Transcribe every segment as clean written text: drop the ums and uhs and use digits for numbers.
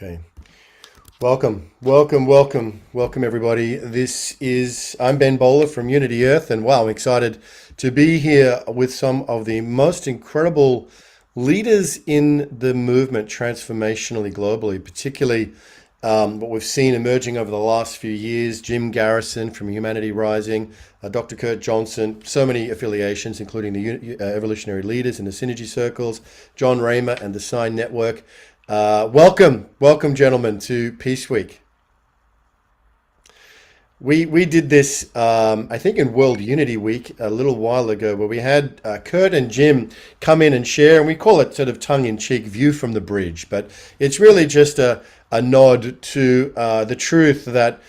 Okay. Welcome, everybody. I'm Ben Bowler from Unity Earth, and wow, I'm excited to be here with some of the most incredible leaders in the movement transformationally globally, particularly what we've seen emerging over the last few years. Jim Garrison from Humanity Rising, Dr. Kurt Johnson, so many affiliations, including the Evolutionary Leaders and the Synergy Circles, Jon Ramer and the Sign Network. Welcome, gentlemen, to Peace Week. We did this, I think, in World Unity Week a little while ago, where we had Kurt and Jim come in and share, and we call it sort of tongue-in-cheek view from the bridge, but it's really just a nod to the truth that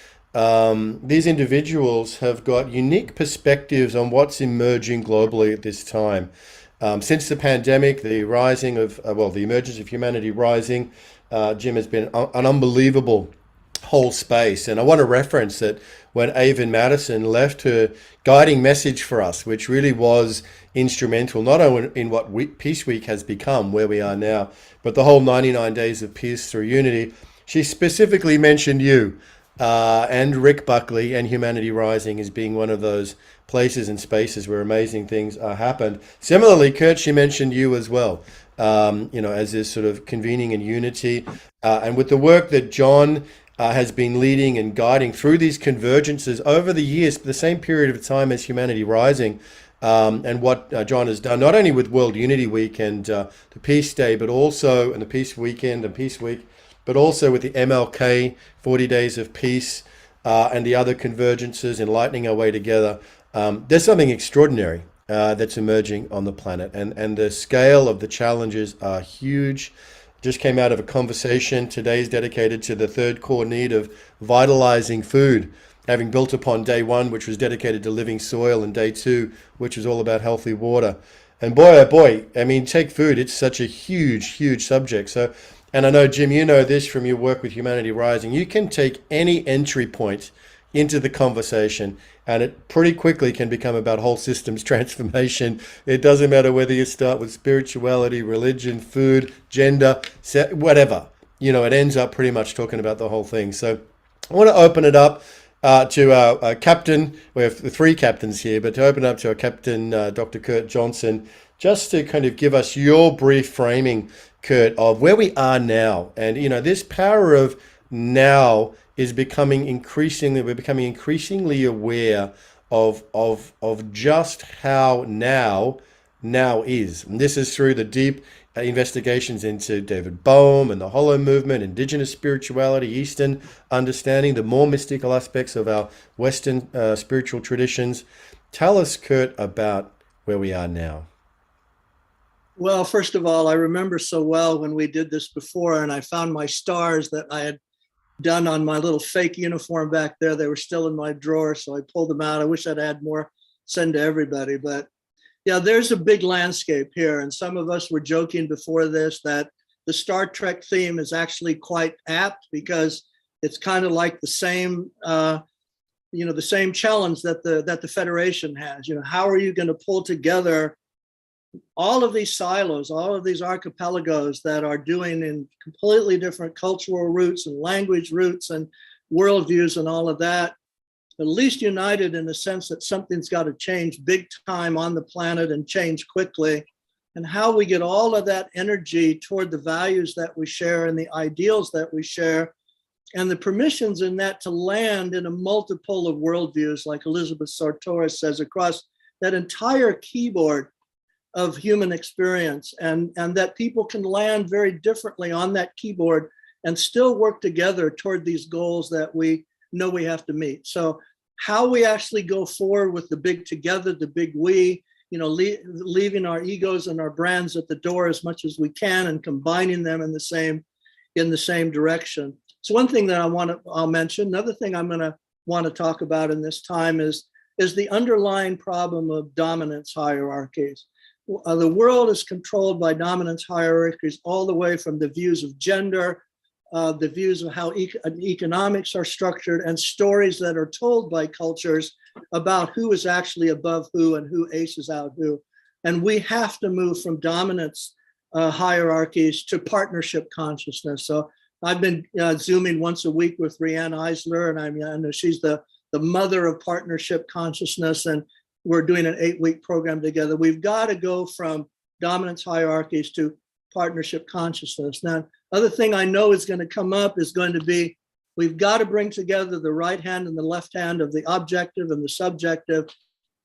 these individuals have got unique perspectives on what's emerging globally at this time. Since the pandemic, the emergence of Humanity Rising, Jim, has been an unbelievable whole space. And I want to reference that when Avon Madison left her guiding message for us, which really was instrumental, not only in what Peace Week has become, where we are now, but the whole 99 Days of Peace through Unity, she specifically mentioned you and Rick Buckley and Humanity Rising as being one of those places and spaces where amazing things happened. Similarly, Kurt, she mentioned you as well, as this sort of convening in unity. And with the work that Jon has been leading and guiding through these convergences over the years, the same period of time as Humanity Rising, and what Jon has done, not only with World Unity Week and the Peace Day, but also, and the Peace Weekend and Peace Week, but also with the MLK, 40 Days of Peace, and the other convergences, enlightening our way together. There's something extraordinary that's emerging on the planet, and the scale of the challenges are huge. Just came out of a conversation. Today's dedicated to the third core need of vitalizing food, having built upon day one, which was dedicated to living soil, and day two, which was all about healthy water. And boy, oh boy, I mean, take food. It's such a huge subject. So, and I know, Jim, you know this from your work with Humanity Rising. You can take any entry point into the conversation, and it pretty quickly can become about whole systems transformation. It doesn't matter whether you start with spirituality, religion, food, gender, whatever. It ends up pretty much talking about the whole thing. So I want to open it up to our captain. We have three captains here, but to open it up to our captain, Dr. Kurt Johnson, just to kind of give us your brief framing, Kurt, of where we are now. And, this power of now is becoming we're becoming increasingly aware of just how now is. And this is through the deep investigations into David Bohm and the Hollow Movement, indigenous spirituality, Eastern understanding, the more mystical aspects of our Western spiritual traditions. Tell us, Kurt, about where we are now. Well, first of all, I remember so well when we did this before, and I found my stars that I had done on my little fake uniform back there. They were still in my drawer, so I pulled them out. I wish I'd had more, send to everybody. But yeah, there's a big landscape here. And some of us were joking before this that the Star Trek theme is actually quite apt, because it's kind of like the same, the same challenge that the Federation has. How are you going to pull together all of these silos, all of these archipelagos that are doing in completely different cultural roots and language roots and worldviews and all of that, at least united in the sense that something's got to change big time on the planet and change quickly, and how we get all of that energy toward the values that we share and the ideals that we share, and the permissions in that to land in a multiple of worldviews, like Elizabeth Sartoris says, across that entire keyboard of human experience, and that people can land very differently on that keyboard and still work together toward these goals that we know we have to meet. So how we actually go forward with the big together, the big we, leaving our egos and our brands at the door as much as we can and combining them in the same direction. So one thing that I'll mention. Another thing I'm going to want to talk about in this time is the underlying problem of dominance hierarchies. The world is controlled by dominance hierarchies all the way from the views of gender, the views of how economics are structured, and stories that are told by cultures about who is actually above who and who aces out who. And we have to move from dominance hierarchies to partnership consciousness. So I've been Zooming once a week with Rianne Eisler, and I know she's the mother of partnership consciousness, and we're doing an 8-week program together. We've got to go from dominance hierarchies to partnership consciousness. Now, other thing I know is going to come up is going to be, we've got to bring together the right hand and the left hand of the objective and the subjective,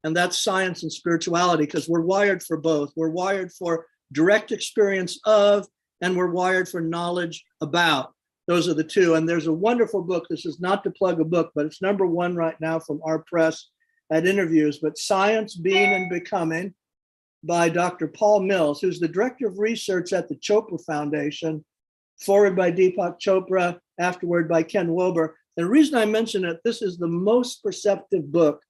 and that's science and spirituality, because we're wired for both. We're wired for direct experience of, and we're wired for knowledge about. Those are the two. And there's a wonderful book. This is not to plug a book, but it's #1 right now from our press at interviews, but Science, Being, and Becoming by Dr. Paul Mills, who's the director of research at the Chopra Foundation, forward by Deepak Chopra, afterward by Ken Wilber. The reason I mention it, this is the most perceptive book.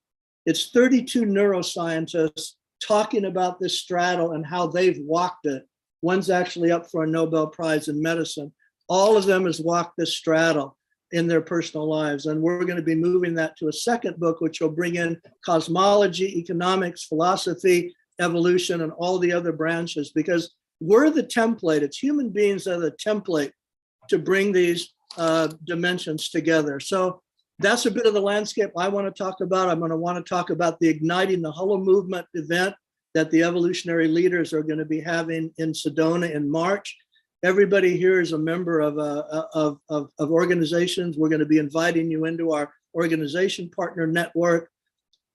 It's 32 neuroscientists talking about this straddle and how they've walked it. One's actually up for a Nobel Prize in medicine. All of them has walked this straddle in their personal lives. And we're going to be moving that to a second book, which will bring in cosmology, economics, philosophy, evolution, and all the other branches, because we're the template. It's human beings that are the template to bring these dimensions together. So that's a bit of the landscape I want to talk about. I'm going to want to talk about the Igniting the Hello Movement event that the evolutionary leaders are going to be having in Sedona in March. Everybody here is a member of organizations. We're going to be inviting you into our organization partner network.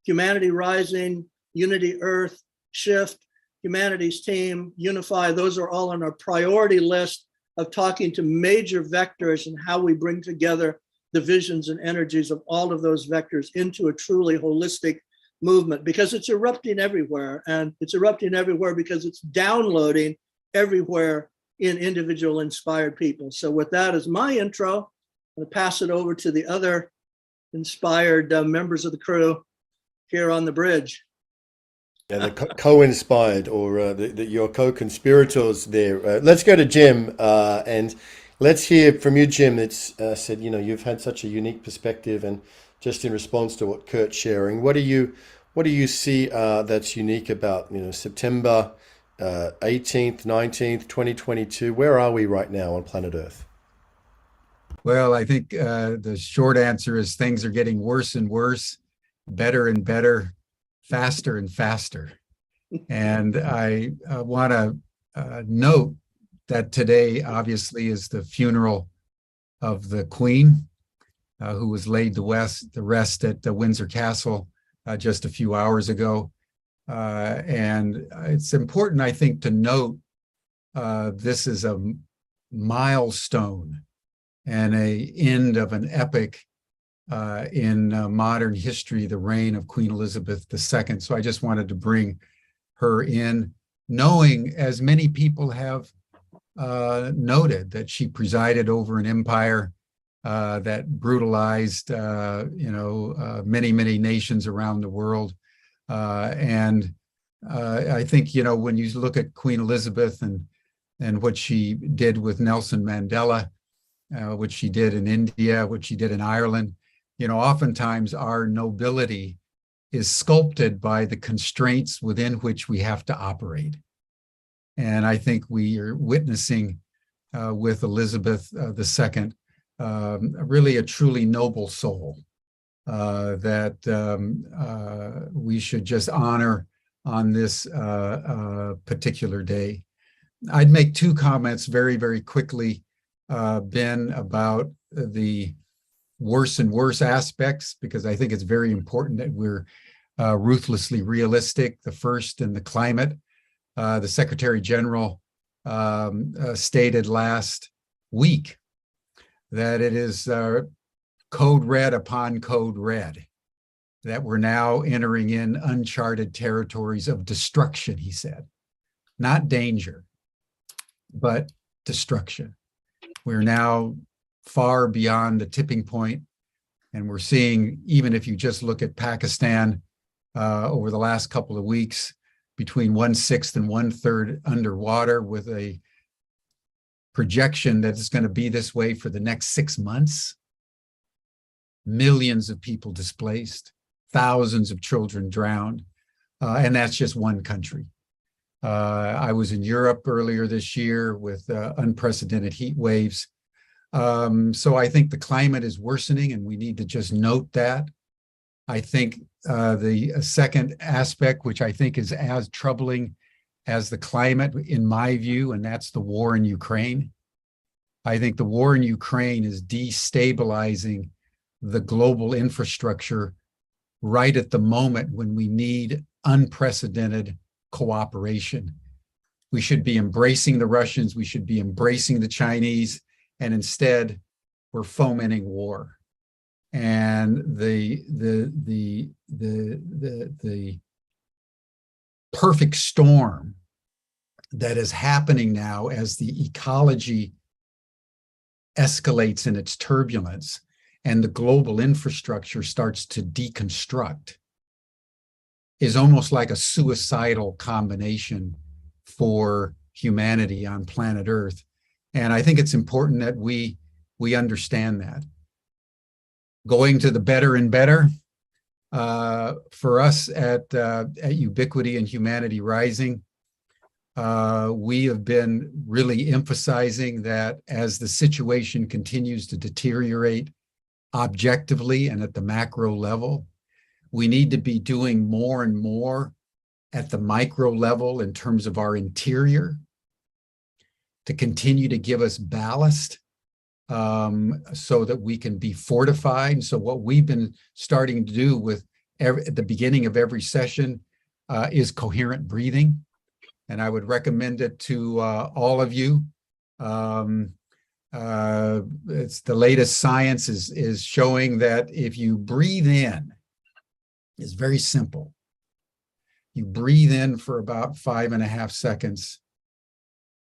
Humanity Rising, Unity Earth, Shift, Humanities Team, Unify, those are all on our priority list of talking to major vectors and how we bring together the visions and energies of all of those vectors into a truly holistic movement, because it's erupting everywhere, and it's erupting everywhere because it's downloading everywhere in individual inspired people. So with that as my intro, I'm going to pass it over to the other inspired members of the crew here on the bridge. Yeah, the co-inspired, or your co-conspirators there. Let's go to Jim, and let's hear from you, Jim. It's said, you've had such a unique perspective, and just in response to what Kurt's sharing, what do you see that's unique about September 18th, 19th, 2022? Where are we right now on planet Earth? Well, I think the short answer is things are getting worse and worse, better and better, faster and faster. And I want to note that today, obviously, is the funeral of the Queen, who was laid to rest at Windsor Castle just a few hours ago. And it's important, I think, to note this is a milestone and an end of an epic in modern history, the reign of Queen Elizabeth II. So I just wanted to bring her in, knowing, as many people have noted, that she presided over an empire that brutalized, many, many nations around the world. And I think, when you look at Queen Elizabeth and what she did with Nelson Mandela, what she did in India, what she did in Ireland, oftentimes our nobility is sculpted by the constraints within which we have to operate. And I think we are witnessing with Elizabeth II really a truly noble soul that we should just honor on this particular day. I'd make two comments very, very quickly, Ben, about the worse and worse aspects, because I think it's very important that we're ruthlessly realistic. The first, in the climate. The Secretary General stated last week that it is code red upon code red, that we're now entering in uncharted territories of destruction, he said. Not danger, but destruction. We're now far beyond the tipping point, and we're seeing, even if you just look at Pakistan over the last couple of weeks, between 1/6 and 1/3 underwater, with a projection that it's going to be this way for the next 6 months. Millions of people displaced, thousands of children drowned, and that's just one country. I was in Europe earlier this year with unprecedented heat waves. So I think the climate is worsening, and we need to just note that. I think the second aspect, which I think is as troubling as the climate, in my view, and that's the war in Ukraine. I think the war in Ukraine is destabilizing the global infrastructure right at the moment when we need unprecedented cooperation. We should be embracing the Russians, we should be embracing the Chinese, and instead we're fomenting war. And the perfect storm that is happening now as the ecology escalates in its turbulence and the global infrastructure starts to deconstruct is almost like a suicidal combination for humanity on planet Earth. And I think it's important that we understand that. Going to the better and better, for us at Ubiquity and Humanity Rising, we have been really emphasizing that as the situation continues to deteriorate objectively and at the macro level, we need to be doing more and more at the micro level in terms of our interior to continue to give us ballast, so that we can be fortified. So what we've been starting to do with at the beginning of every session is coherent breathing. And I would recommend it to all of you. It's the latest science is showing that if you breathe in, it's very simple. You breathe in for about 5.5 seconds.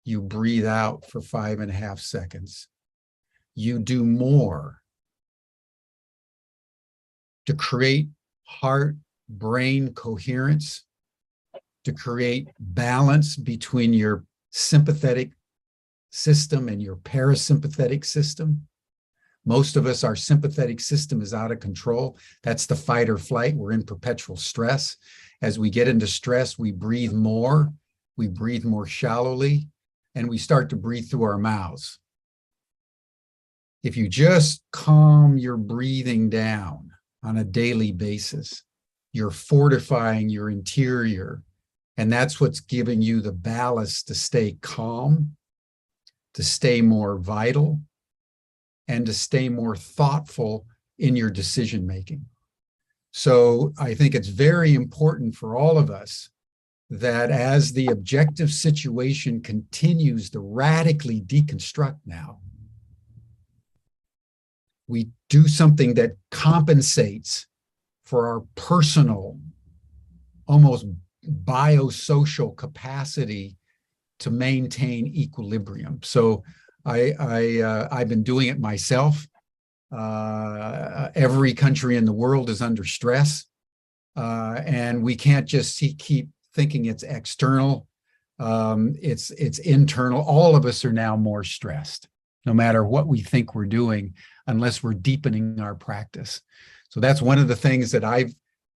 You breathe out for 5.5 seconds. You do more to create heart-brain coherence, to create balance between your sympathetic system and your parasympathetic system. Most of us, our sympathetic system is out of control. That's the fight or flight. We're in perpetual stress. As we get into stress, we breathe more shallowly, and we start to breathe through our mouths. If you just calm your breathing down on a daily basis, you're fortifying your interior, and that's what's giving you the ballast to stay calm, to stay more vital, and to stay more thoughtful in your decision making. So I think it's very important for all of us that as the objective situation continues to radically deconstruct now, we do something that compensates for our personal, almost biosocial capacity to maintain equilibrium. So I've been doing it myself. Every country in the world is under stress, and we can't just keep thinking it's external. It's internal. All of us are now more stressed, no matter what we think we're doing, unless we're deepening our practice. So that's one of the things that I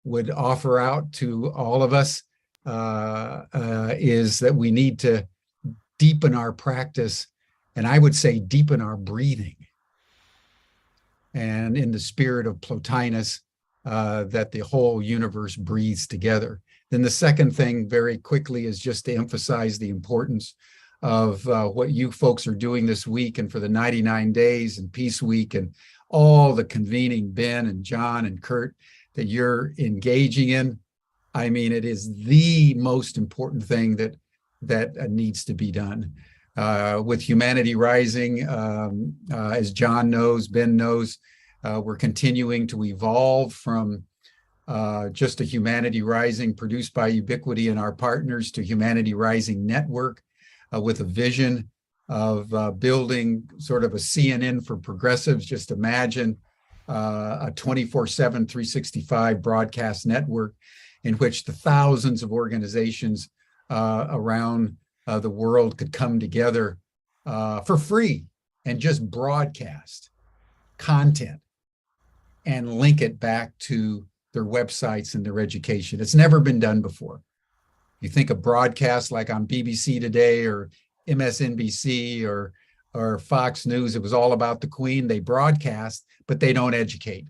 would offer out to all of us, is that we need to deepen our practice, and I would say deepen our breathing. And in the spirit of Plotinus, that the whole universe breathes together. Then the second thing, very quickly, is just to emphasize the importance of what you folks are doing this week and for the 99 days and Peace Week and all the convening, Ben and Jon and Kurt, that you're engaging in. I mean, it is the most important thing that needs to be done. With Humanity Rising, as Jon knows, Ben knows, we're continuing to evolve from just a Humanity Rising produced by Ubiquity and our partners to Humanity Rising Network, with a vision of building sort of a CNN for progressives. Just imagine a 24/7, 365 broadcast network in which the thousands of organizations around the world could come together for free and just broadcast content and link it back to their websites and their education. It's never been done before. You think of broadcasts like on BBC Today or MSNBC or or Fox News, it was all about the Queen. They broadcast, but they don't educate.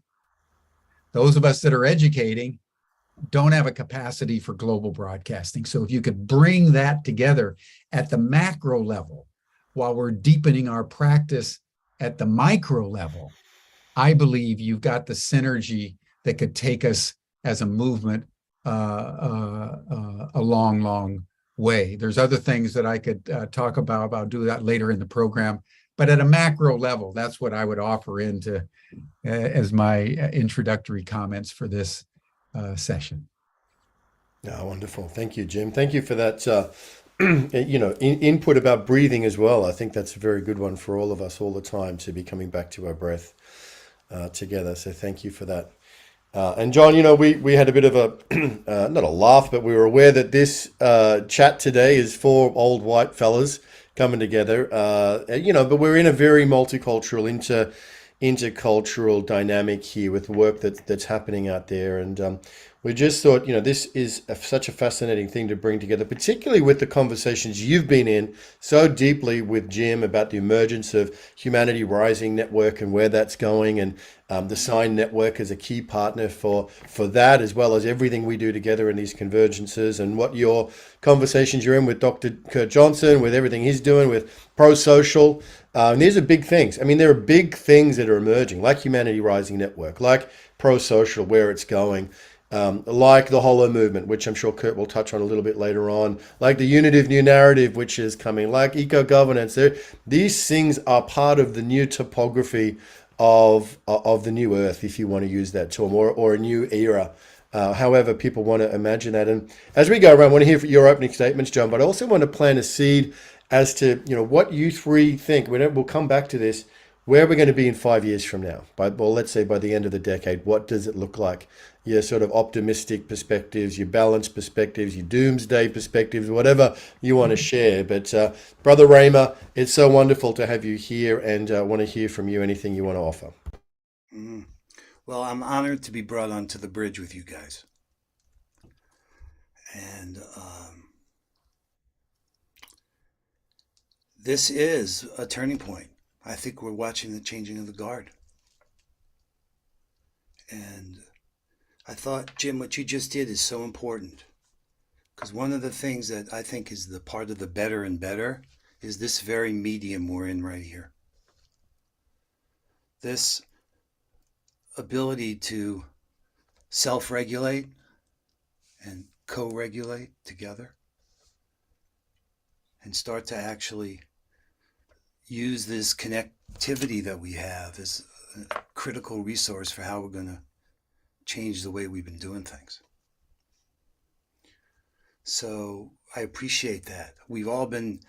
Those of us that are educating don't have a capacity for global broadcasting. So if you could bring that together at the macro level while we're deepening our practice at the micro level, I believe you've got the synergy that could take us as a movement a long, long way. There's other things that I could talk about. I'll do that later in the program. But at a macro level, that's what I would offer into as my introductory comments for this session. Oh, wonderful. Thank you, Jim. Thank you for that, input about breathing as well. I think that's a very good one for all of us all the time, to be coming back to our breath together. So thank you for that. And John, we had a bit of a, not a laugh, but we were aware that this chat today is for old white fellas coming together, but we're in a very multicultural, intercultural dynamic here with the work that's happening out there. And we just thought, this is such a fascinating thing to bring together, particularly with the conversations you've been in so deeply with Jim about the emergence of Humanity Rising Network and where that's going, and the Sign Network is a key partner for that, as well as everything we do together in these convergences, and what your conversations you're in with Dr. Kurt Johnson, with everything he's doing with prosocial. And these are big things. I mean, there are big things that are emerging, like Humanity Rising Network, like prosocial, where it's going. Like the Hollow Movement, which I'm sure Kurt will touch on a little bit later on, like the Unitive New Narrative, which is coming, like eco-governance. These things are part of the new topography of the new Earth, if you want to use that term, or a new era. However people want to imagine that. And as we go around, I want to hear your opening statements, John, but I also want to plant a seed as to what you three think. We'll come back to this. Where we're going to be in 5 years from now, let's say by the end of the decade, what does it look like? Your sort of optimistic perspectives, your balanced perspectives, your doomsday perspectives, whatever you want to share. But Brother Ramer, it's so wonderful to have you here, and I want to hear from you anything you want to offer. Well, I'm honored to be brought onto the bridge with you guys. And this is a turning point. I think we're watching the changing of the guard. And I thought, Jim, what you just did is so important. Because one of the things that I think is the part of the better and better is this very medium we're in right here. This ability to self-regulate and co-regulate together and start to actually use this connectivity that we have as a critical resource for how we're going to change the way we've been doing things. So I appreciate that. We've all been,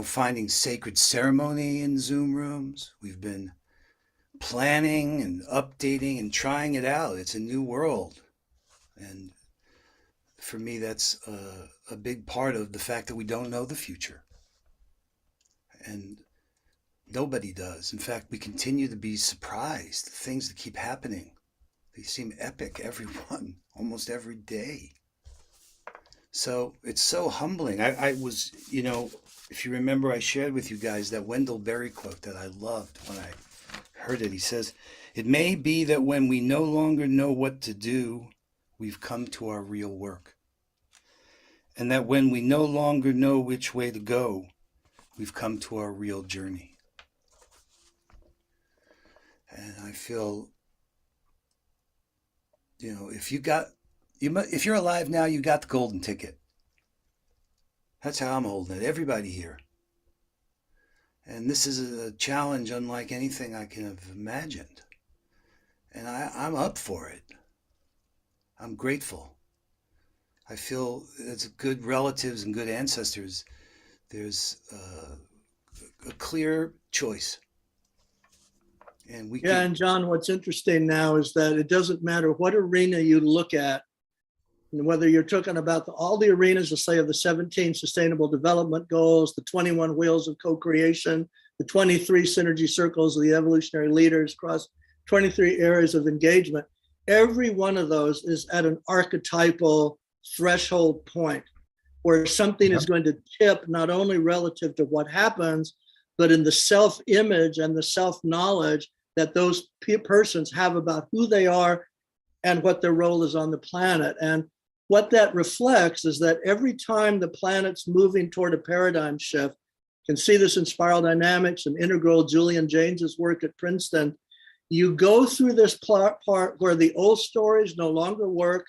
finding sacred ceremony in Zoom rooms. We've been planning and updating and trying it out. It's a new world. And for me, that's a big part of the fact that we don't know the future. And nobody does. In fact, we continue to be surprised. Things that keep happening. They seem epic, everyone, almost every day. So it's so humbling. I was, if you remember, I shared with you guys that Wendell Berry quote that I loved when I heard it. He says, "It may be that when we no longer know what to do, we've come to our real work. And that when we no longer know which way to go, we've come to our real journey." And I feel, if you're alive now, you got the golden ticket. That's how I'm holding it. Everybody here. And this is a challenge unlike anything I can have imagined. And I'm up for it. I'm grateful. I feel as good relatives and good ancestors, there's a clear choice. And and John, what's interesting now is that it doesn't matter what arena you look at, and whether you're talking about all the arenas, let's say, of the 17 Sustainable Development Goals, the 21 Wheels of Co-Creation, the 23 Synergy Circles of the Evolutionary Leaders across 23 areas of engagement, every one of those is at an archetypal threshold point where something is going to tip, not only relative to what happens, but in the self-image and the self-knowledge that those persons have about who they are and what their role is on the planet. And what that reflects is that every time the planet's moving toward a paradigm shift, you can see this in spiral dynamics and integral Julian James's work at Princeton, you go through this part where the old stories no longer work,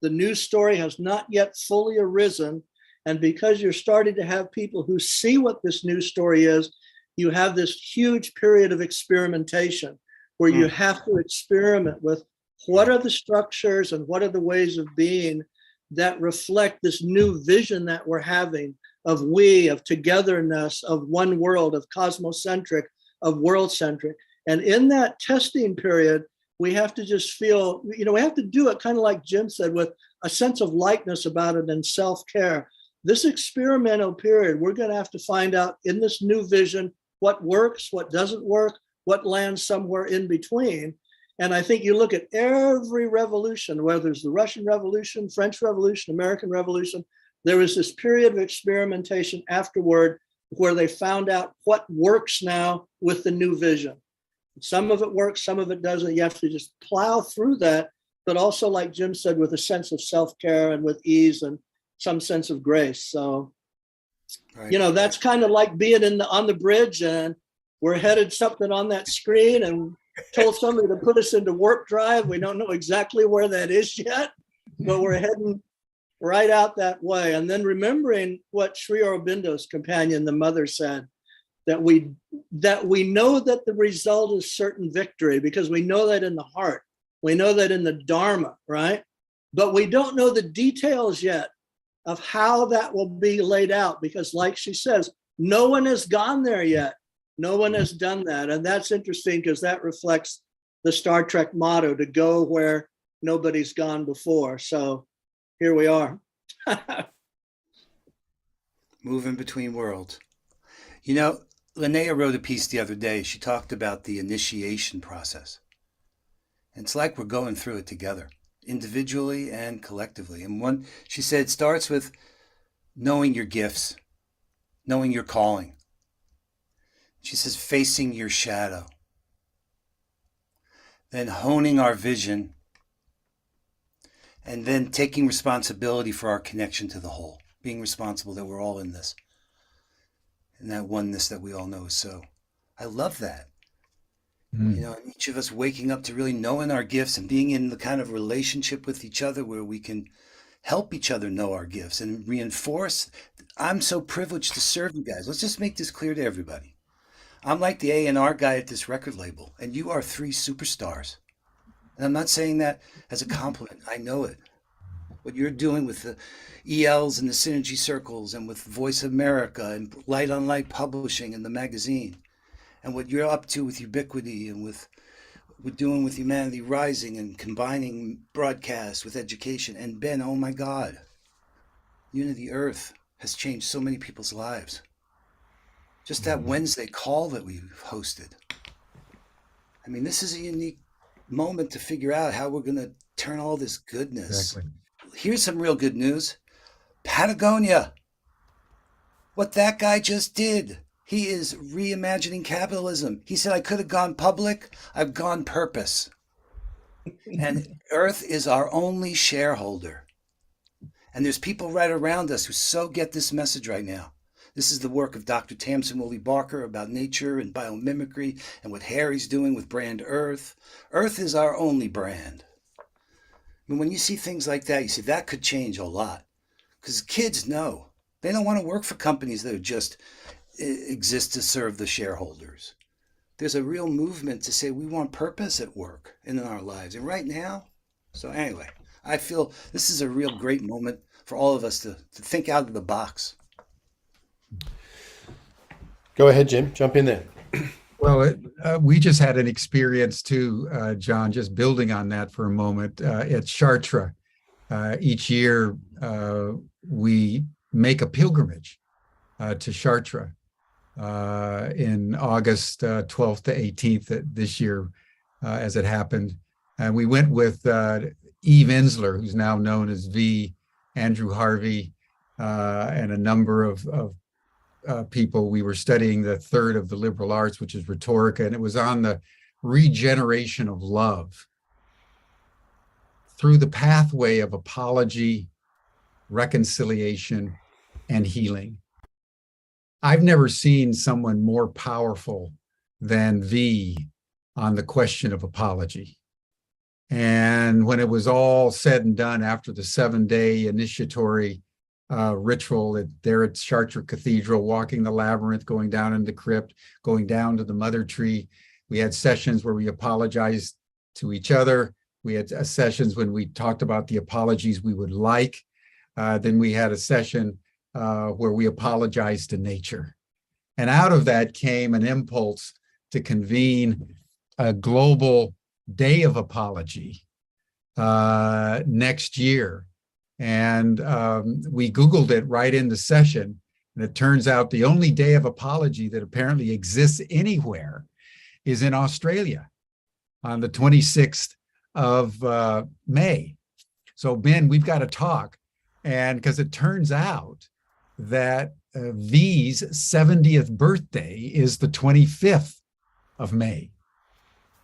the new story has not yet fully arisen, and because you're starting to have people who see what this new story is, you have this huge period of experimentation where you have to experiment with what are the structures and what are the ways of being that reflect this new vision that we're having of we, of togetherness, of one world, of cosmocentric, of world-centric. And in that testing period, we have to just feel, we have to do it kind of like Jim said, with a sense of lightness about it and self-care. This experimental period, we're going to have to find out in this new vision what works, what doesn't work, what lands somewhere in between. And I think you look at every revolution, whether it's the Russian Revolution, French Revolution, American Revolution, there was this period of experimentation afterward where they found out what works now with the new vision. Some of it works, some of it doesn't. You have to just plow through that, but also, like Jim said, with a sense of self-care and with ease and some sense of grace. So, that's kind of like being on the bridge, and we're headed something on that screen and told somebody to put us into warp drive. We don't know exactly where that is yet, but we're heading right out that way. And then remembering what Sri Aurobindo's companion, the mother, said, that we know that the result is certain victory because we know that in the heart, we know that in the Dharma, right? But we don't know the details yet of how that will be laid out because, like she says, no one has gone there yet. No one has done that. And that's interesting because that reflects the Star Trek motto, to go where nobody's gone before. So here we are. Moving between worlds. Linnea wrote a piece the other day. She talked about the initiation process. And it's like we're going through it together, individually and collectively. And she said it starts with knowing your gifts, knowing your calling. She says facing your shadow. Then honing our vision. And then taking responsibility for our connection to the whole. Being responsible that we're all in this. And that oneness that we all know is so. I love that. Each of us waking up to really knowing our gifts and being in the kind of relationship with each other where we can help each other know our gifts and reinforce. I'm so privileged to serve you guys. Let's just make this clear to everybody. I'm like the A&R guy at this record label, and you are 3 superstars. And I'm not saying that as a compliment. I know it. What you're doing with the ELs and the Synergy Circles and with Voice America and Light on Light Publishing and the magazine, and what you're up to with Ubiquity and with doing with Humanity Rising and combining broadcast with education. And Ben, oh my God, Unity Earth has changed so many people's lives. Just that Wednesday call that we hosted. I mean, this is a unique moment to figure out how we're going to turn all this goodness. Exactly. Here's some real good news. Patagonia. What that guy just did. He is reimagining capitalism. He said, I could have gone public. I've gone purpose. And Earth is our only shareholder. And there's people right around us who so get this message right now. This is the work of Dr. Tamsin Woolley Barker about nature and biomimicry and what Harry's doing with Brand Earth. Earth is our only brand. And when you see things like that, you see that could change a lot. Because kids know. They don't want to work for companies that just exist to serve the shareholders. There's a real movement to say we want purpose at work and in our lives. And right now, so anyway, I feel this is a real great moment for all of us to think out of the box. Go ahead, Jim. Jump in there. Well, we just had an experience too, John, just building on that for a moment, at Chartres. Each year, we make a pilgrimage to Chartres in August 12th to 18th this year, as it happened. And we went with Eve Ensler, who's now known as V, Andrew Harvey, and a number of people. We were studying the third of the liberal arts, which is rhetorica, and it was on the regeneration of love through the pathway of apology, reconciliation, and healing. I've never seen someone more powerful than V on the question of apology. And when it was all said and done after the 7-day initiatory ritual there at Chartres Cathedral, walking the labyrinth, going down in the crypt, going down to the mother tree, we had sessions where we apologized to each other. We had sessions when we talked about the apologies we would like. Then we had a session where we apologized to nature. And out of that came an impulse to convene a global day of apology next year. And we Googled it right in the session. And it turns out the only day of apology that apparently exists anywhere is in Australia on the 26th of May. So Ben, we've got to talk. And because it turns out that V's 70th birthday is the 25th of May.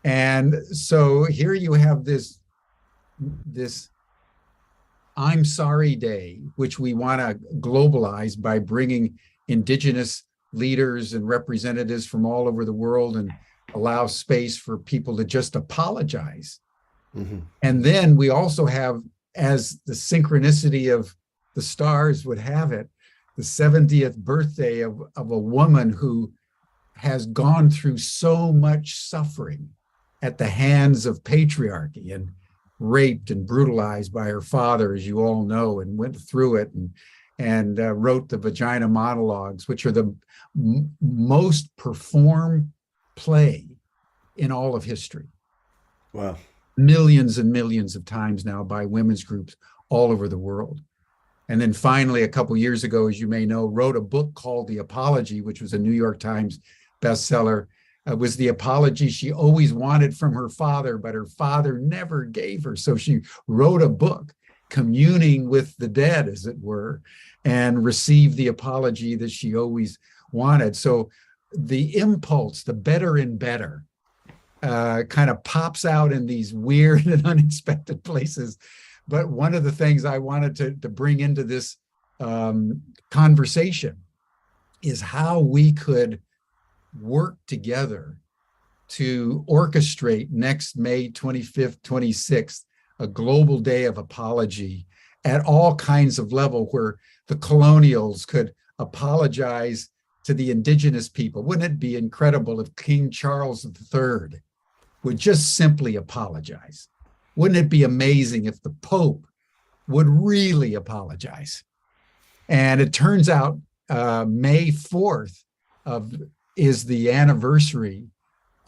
And so here you have this I'm Sorry Day, which we want to globalize by bringing indigenous leaders and representatives from all over the world and allow space for people to just apologize. Mm-hmm. And then we also have, as the synchronicity of the stars would have it, the 70th birthday of a woman who has gone through so much suffering at the hands of patriarchy and raped and brutalized by her father, as you all know, and went through it and wrote the Vagina Monologues, which are the most performed play in all of history. Wow. Millions and millions of times now by women's groups all over the world. And then finally, a couple years ago, as you may know, wrote a book called The Apology, which was a New York Times bestseller. It was the apology she always wanted from her father, but her father never gave her. So she wrote a book communing with the dead, as it were, and received the apology that she always wanted. So the impulse, the better and better, kind of pops out in these weird and unexpected places. But one of the things I wanted to bring into this conversation is how we could work together to orchestrate next May 25th, 26th, a global day of apology at all kinds of level, where the colonials could apologize to the indigenous people. Wouldn't it be incredible if King Charles III would just simply apologize? Wouldn't it be amazing if the Pope would really apologize? And it turns out May 4th is the anniversary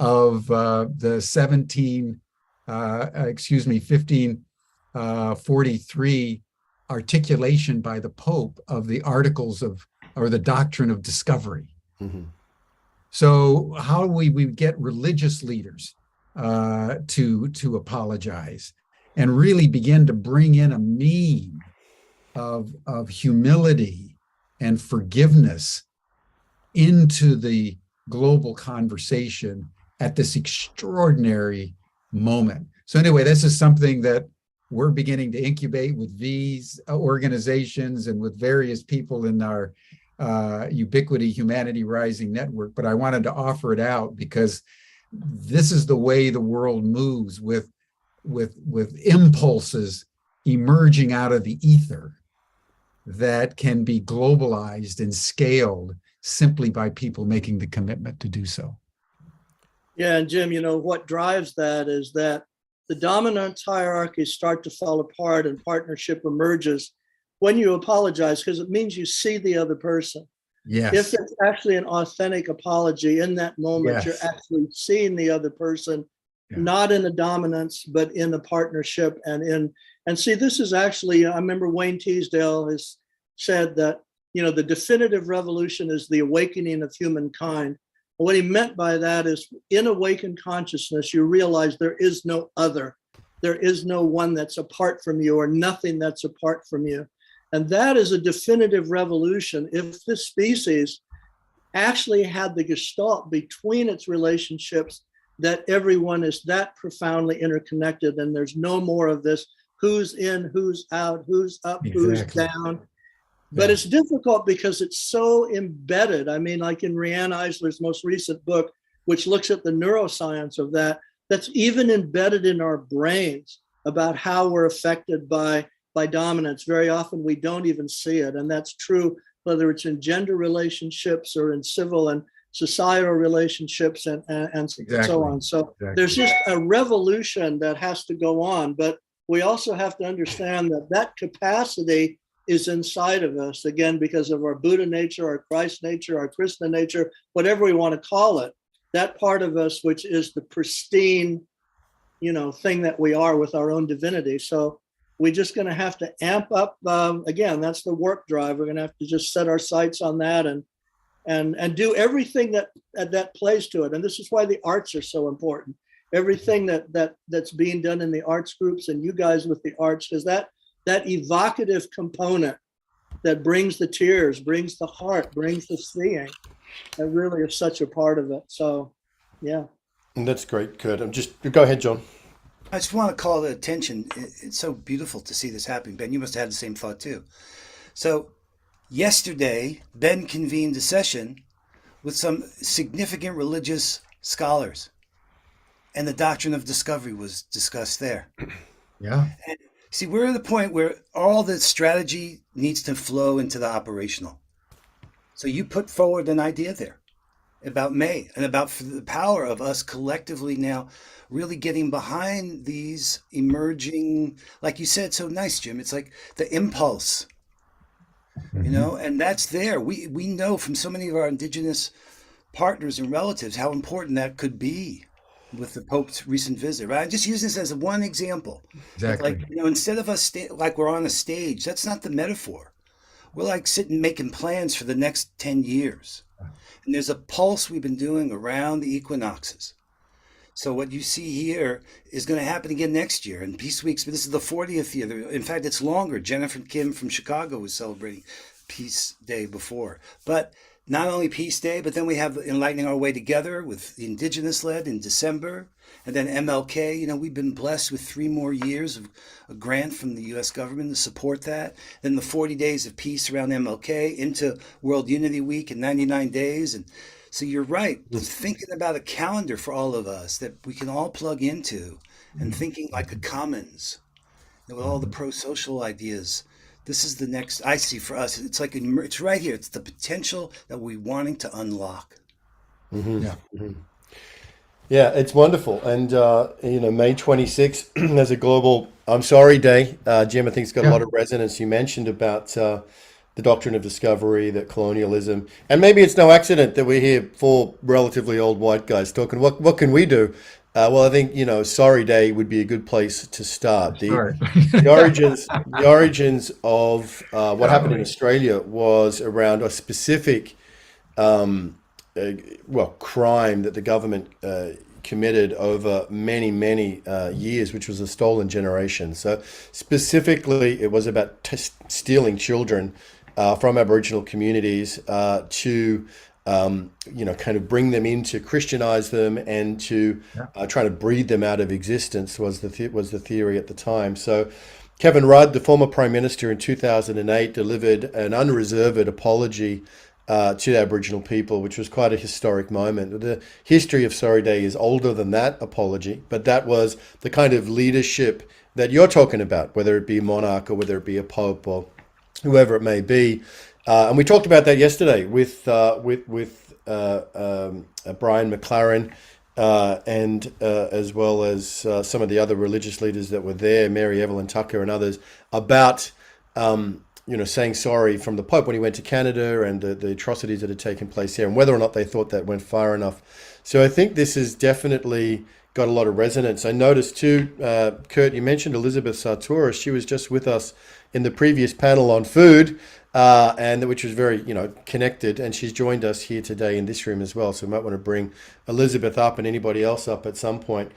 of the 1543 articulation by the Pope of the Articles of, or the Doctrine of Discovery. Mm-hmm. So how do we get religious leaders to apologize and really begin to bring in a mean of humility and forgiveness into the global conversation at this extraordinary moment? So anyway, this is something that we're beginning to incubate with these organizations and with various people in our Ubiquity Humanity Rising network. But I wanted to offer it out because this is the way the world moves, with impulses emerging out of the ether that can be globalized and scaled simply by people making the commitment to do so. Yeah, and Jim, what drives that is that the dominance hierarchies start to fall apart and partnership emerges when you apologize, because it means you see the other person. Yes. If it's actually an authentic apology in that moment, yes, you're actually seeing the other person, yeah, not in a dominance, but in a partnership. And see, this is actually, I remember Wayne Teasdale has said that, the definitive revolution is the awakening of humankind. What he meant by that is, in awakened consciousness, you realize there is no other. There is no one that's apart from you, or nothing that's apart from you. And that is a definitive revolution. If this species actually had the gestalt between its relationships, that everyone is that profoundly interconnected, and there's no more of this who's in, who's out, who's up, who's down. But it's difficult because it's so embedded. I mean, like in Rianne Eisler's most recent book, which looks at the neuroscience of that, that's even embedded in our brains about how we're affected by dominance. Very often we don't even see it. And that's true whether it's in gender relationships or in civil and societal relationships and so on. So there's just a revolution that has to go on. But we also have to understand that that capacity is inside of us, again, because of our Buddha nature, our Christ nature, our Krishna nature, whatever we want to call it. That part of us, which is the pristine, thing that we are with our own divinity. So we're just going to have to amp up. Again, that's the work drive. We're going to have to just set our sights on that and do everything that plays to it. And this is why the arts are so important. Everything that's being done in the arts groups and you guys with the arts, is that evocative component that brings the tears, brings the heart, brings the seeing. That really is such a part of it. So, yeah. And that's great, Kurt. Go ahead, John. I just want to call the attention. It's so beautiful to see this happening. Ben, you must have had the same thought too. So yesterday, Ben convened a session with some significant religious scholars, and the doctrine of discovery was discussed there. Yeah. And see, we're at the point where all the strategy needs to flow into the operational. So you put forward an idea there about May and about the power of us collectively now really getting behind these emerging, like you said, so nice, Jim. It's like the impulse, and that's there. We know from so many of our indigenous partners and relatives how important that could be with the Pope's recent visit, right? I just use this as one example. Exactly. Like, instead of us like we're on a stage, that's not the metaphor. We're like sitting making plans for the next 10 years. And there's a pulse we've been doing around the equinoxes. So what you see here is going to happen again next year. And Peace Weeks, but this is the 40th year. In fact, it's longer. Jennifer Kim from Chicago was celebrating Peace Day before. But not only Peace Day, but then we have Enlightening Our Way Together with the Indigenous led in December. And then MLK, we've been blessed with 3 more years of a grant from the U.S. government to support that. Then the 40 days of peace around MLK into World Unity Week in 99 days. And so you're right, thinking about a calendar for all of us that we can all plug into and thinking like a commons, with all the prosocial ideas. This is the next I see for us. It's like it's right here. It's the potential that we're wanting to unlock. Mm-hmm. Yeah. Mm-hmm. Yeah, it's wonderful. And, May 26th as a global I'm Sorry Day. Jim, I think it's got a lot of resonance. You mentioned about the doctrine of discovery, that colonialism. And maybe it's no accident that we're here 4 relatively old white guys talking. What can we do? Well, I think, Sorry Day would be a good place to start. The origins of what happened in Australia was around a specific crime that the government committed over many, many years, which was a stolen generation. So specifically, it was about stealing children from Aboriginal communities to, kind of bring them in to Christianize them and to try to breed them out of existence was the theory at the time. So Kevin Rudd, the former Prime Minister in 2008, delivered an unreserved apology to Aboriginal people, which was quite a historic moment. The history of Sorry Day is older than that apology, but that was the kind of leadership that you're talking about, whether it be a monarch or whether it be a pope or whoever it may be. And we talked about that yesterday with Brian McLaren and as well as some of the other religious leaders that were there, Mary Evelyn Tucker and others, about saying sorry from the Pope when he went to Canada and the atrocities that had taken place here and whether or not they thought that went far enough. So I think this has definitely got a lot of resonance. I noticed too, Kurt, you mentioned Elizabeth Sartora. She was just with us in the previous panel on food, and which was very, connected. And she's joined us here today in this room as well. So we might want to bring Elizabeth up and anybody else up at some point.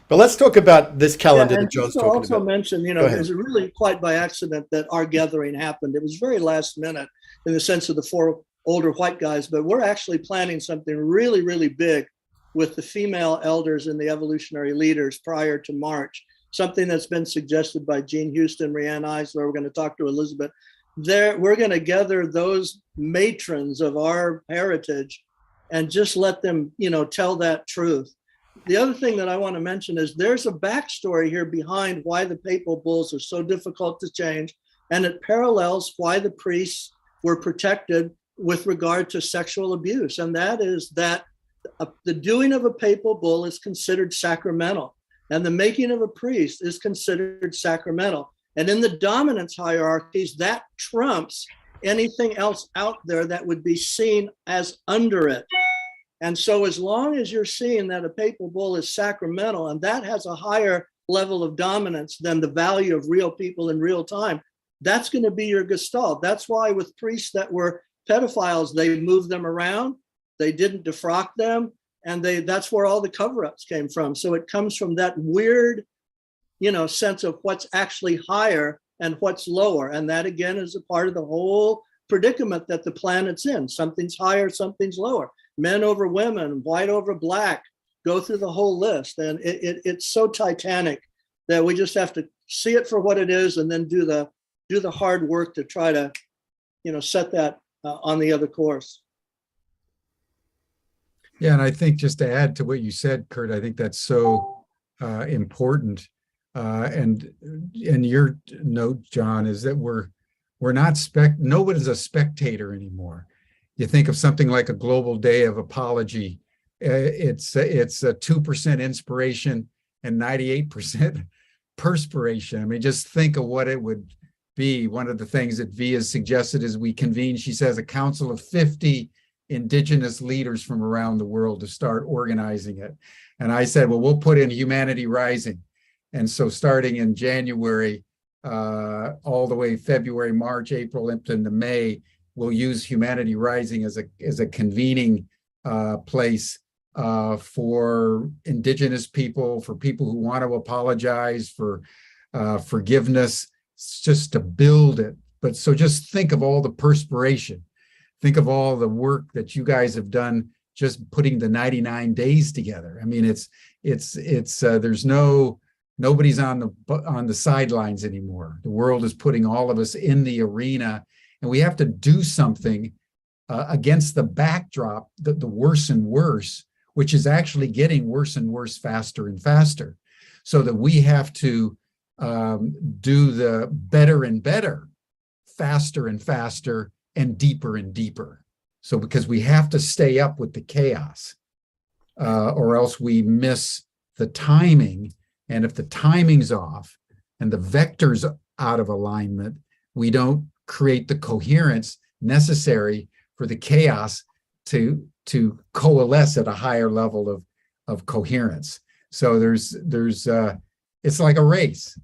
But let's talk about this calendar that John's talking about. Also mention, it was really quite by accident that our gathering happened. It was very last minute in the sense of the older white guys, but we're actually planning something really, really big with the female elders and the evolutionary leaders prior to March, something that's been suggested by Jean Houston, Rianne Eisler. We're going to talk to Elizabeth. We're going to gather those matrons of our heritage and just let them, tell that truth. The other thing that I want to mention is there's a backstory here behind why the papal bulls are so difficult to change, and it parallels why the priests were protected with regard to sexual abuse. And that is that the doing of a papal bull is considered sacramental, and the making of a priest is considered sacramental. And in the dominance hierarchies, that trumps anything else out there that would be seen as under it. And so as long as you're seeing that a papal bull is sacramental, and that has a higher level of dominance than the value of real people in real time, that's going to be your gestalt. That's why with priests that were pedophiles, they moved them around, they didn't defrock them, and that's where all the cover-ups came from. So it comes from that weird, sense of what's actually higher and what's lower. And that again is a part of the whole predicament that the planet's in. Something's higher, something's lower. Men over women, white over black, go through the whole list. And it's so titanic that we just have to see it for what it is and then do the hard work to try to, set that on the other course. Yeah, and I think just to add to what you said, Kurt, I think that's so important. And your note, John, is that we're not nobody's a spectator anymore. You think of something like a global day of apology. It's a 2% inspiration and 98% perspiration. I mean, just think of what it would be. One of the things that Via suggested is we convene, she says, a council of 50 indigenous leaders from around the world to start organizing it. And I said, well, we'll put in Humanity Rising. And so starting in January, all the way February, March, April, into May, we'll use Humanity Rising as a convening place for indigenous people, for people who want to apologize, for forgiveness, just to build it. But so just think of all the perspiration. Think of all the work that you guys have done just putting the 99 days together. I mean, there's nobody's on the sidelines anymore. The world is putting all of us in the arena, and we have to do something against the backdrop that the worse and worse, which is actually getting worse and worse, faster and faster, so that we have to do the better and better, faster and faster, and deeper. So because we have to stay up with the chaos, or else we miss the timing. And if the timing's off and the vector's out of alignment, we don't create the coherence necessary for the chaos to coalesce at a higher level of coherence. So there's it's like a race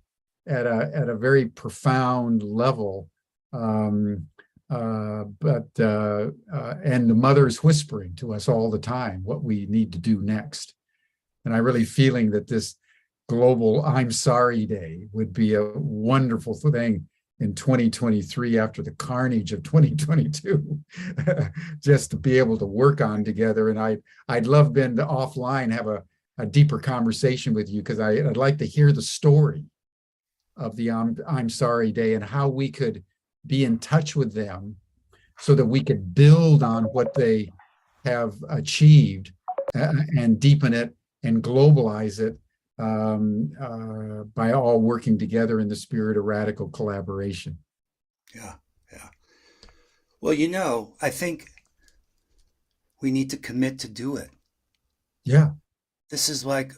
at a very profound level. And the mother's whispering to us all the time what we need to do next. And I'm really feeling that this global I'm Sorry Day would be a wonderful thing in 2023 after the carnage of 2022, just to be able to work on together. And I'd love, Ben, to offline have a deeper conversation with you, because I'd like to hear the story of the I'm Sorry Day and how we could be in touch with them so that we could build on what they have achieved and deepen it and globalize it by all working together in the spirit of radical collaboration. Yeah. Well, I think we need to commit to do it. Yeah. This is like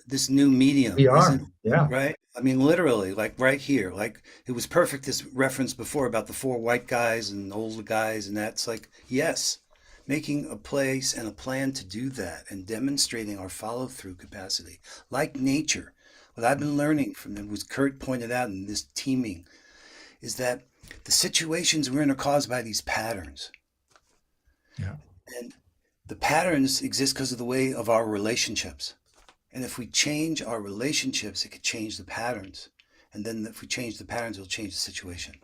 this new medium. We are. Yeah. Right? I mean, literally, like right here. Like, it was perfect, this reference before about the 4 white guys and older guys, and that's like, yes, making a place and a plan to do that and demonstrating our follow-through capacity. Like nature, what I've been learning from them, was Kurt pointed out in this teaming, is that the situations we're in are caused by these patterns. Yeah. And the patterns exist because of the way of our relationships. And if we change our relationships, it could change the patterns. And then if we change the patterns, it'll change the situation.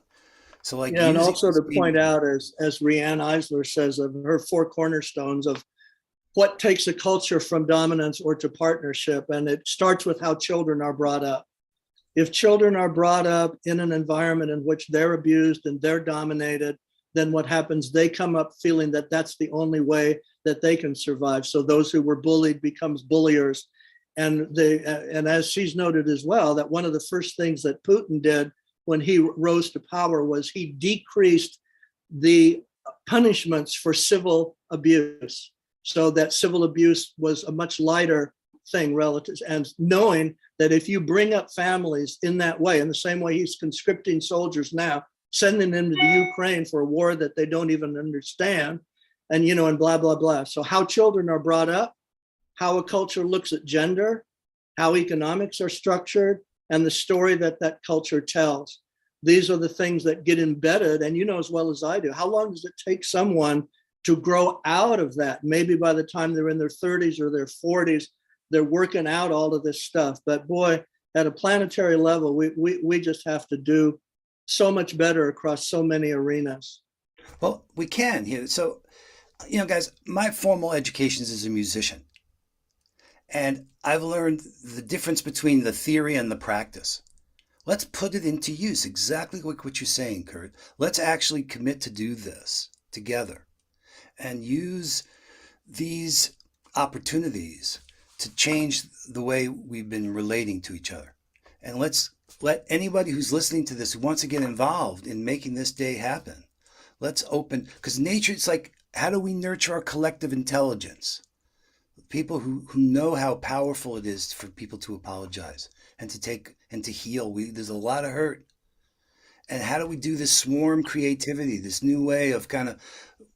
So like Yeah, and using also to this point out, as Rianne Eisler says, of her 4 cornerstones of what takes a culture from dominance or to partnership, and it starts with how children are brought up. If children are brought up in an environment in which they're abused and they're dominated, then what happens? They come up feeling that that's the only way that they can survive. So those who were bullied becomes bulliers. And as she's noted as well, that one of the first things that Putin did when he rose to power was he decreased the punishments for civil abuse, so that civil abuse was a much lighter thing relative, and knowing that if you bring up families in that way, in the same way he's conscripting soldiers now, sending them to the Ukraine for a war that they don't even understand, and and blah blah blah. So how children are brought up, how a culture looks at gender, how economics are structured, and the story that that culture tells. These are the things that get embedded. And as well as I do, how long does it take someone to grow out of that? Maybe by the time they're in their 30s or their 40s, they're working out all of this stuff. But boy, at a planetary level, we just have to do so much better across so many arenas. Well, we can here. So, guys, my formal education is as a musician. And I've learned the difference between the theory and the practice. Let's put it into use, exactly like what you're saying, Kurt. Let's actually commit to do this together and use these opportunities to change the way we've been relating to each other. And let's let anybody who's listening to this who wants to get involved in making this day happen. Let's open, because nature, it's like, how do we nurture our collective intelligence? People who know how powerful it is for people to apologize and to take and to heal. There's a lot of hurt. And how do we do this swarm creativity, this new way of kind of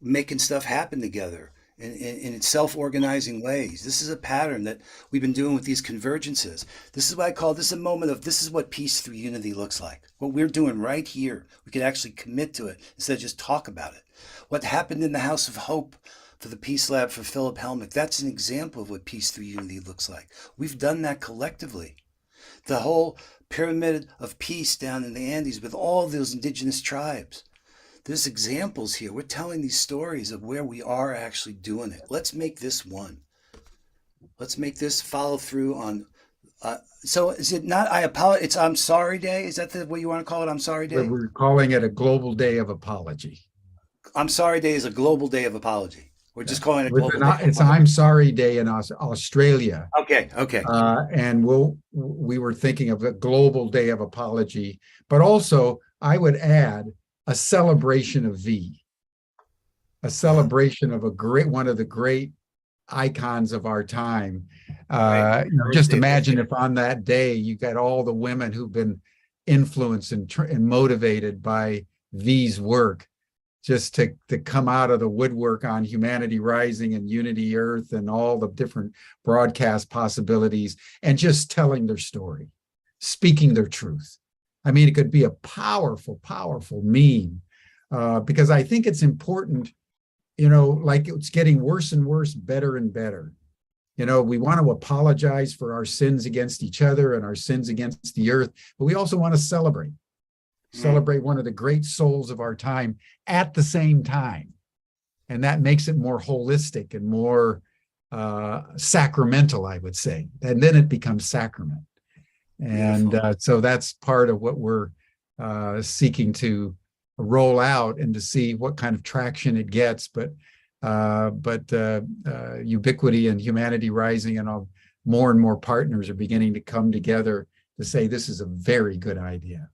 making stuff happen together in self-organizing ways? This is a pattern that we've been doing with these convergences. This is what I call this a moment of, this is what peace through unity looks like. What we're doing right here, we can actually commit to it instead of just talk about it. What happened in the House of Hope for the Peace Lab for Philip Helmick, that's an example of what peace through unity looks like. We've done that collectively. The whole pyramid of peace down in the Andes with all those indigenous tribes. There's examples here. We're telling these stories of where we are actually doing it. Let's make this one. Let's make this follow through on. So is it not, I apologize, it's I'm Sorry Day? Is that what you want to call it? I'm Sorry Day? We're calling it a global day of apology. I'm Sorry Day is a global day of apology. We're just calling it a global day. It's I'm Sorry Day in Australia. Okay. And we were thinking of a global day of apology, but also I would add a celebration of V, a celebration of one of the great icons of our time. Just imagine if on that day you got all the women who've been influenced and motivated by V's work, just to come out of the woodwork on Humanity Rising and Unity Earth and all the different broadcast possibilities, and just telling their story, speaking their truth. I mean, it could be a powerful, powerful meme, because I think it's important, like it's getting worse and worse, better and better. We want to apologize for our sins against each other and our sins against the earth, but we also want to celebrate one of the great souls of our time at the same time. And that makes it more holistic and more sacramental, I would say. And then it becomes sacrament. And so that's part of what we're seeking to roll out and to see what kind of traction it gets. But Ubiquity and Humanity Rising and more and more partners are beginning to come together to say this is a very good idea.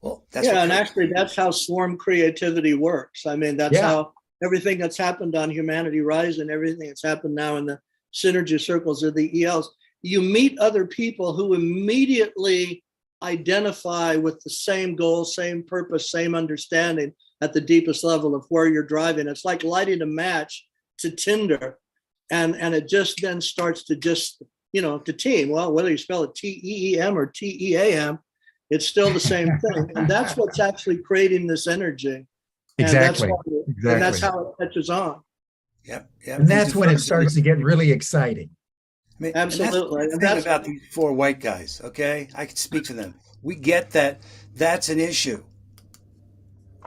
Well, that's and actually that's how swarm creativity works. I mean, that's how everything that's happened on Humanity Rising, everything that's happened now in the synergy circles or the ELs, you meet other people who immediately identify with the same goal, same purpose, same understanding at the deepest level of where you're driving. It's like lighting a match to Tinder, and it just then starts to to team. Well, whether you spell it TEEM or TEAM, it's still the same thing. And that's what's actually creating this energy. Exactly. And that's how it catches on. Yep. And that's when it starts to get really exciting. I mean, absolutely. And that's about these 4 white guys, okay? I can speak for them. We get that that's an issue.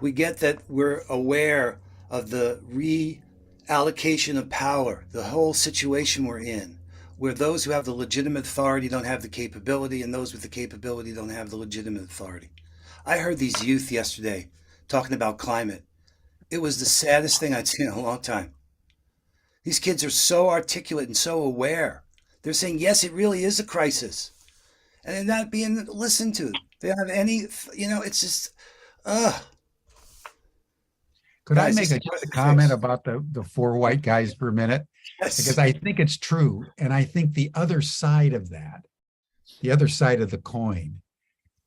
We get that we're aware of the reallocation of power, the whole situation we're in, where those who have the legitimate authority don't have the capability, and those with the capability don't have the legitimate authority. I heard these youth yesterday talking about climate. It was the saddest thing I'd seen in a long time. These kids are so articulate and so aware. They're saying, yes, it really is a crisis. And they're not being listened to. They don't have any, it's just, ugh. Could Guys, I make this just is a the comment fix. about the four white guys for a minute? Yes. Because I think it's true. And I think the other side of that, the other side of the coin,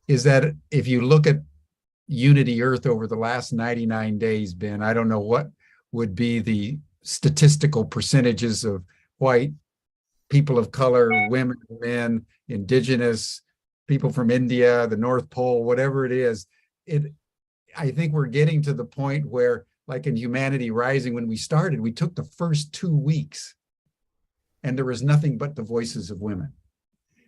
is that if you look at Unity Earth over the last 99 days, Ben, I don't know what would be the statistical percentages of white, people of color, women, men, indigenous, people from India, the North Pole, whatever it is. I think we're getting to the point where, like in Humanity Rising, when we started, we took the first 2 weeks and there was nothing but the voices of women.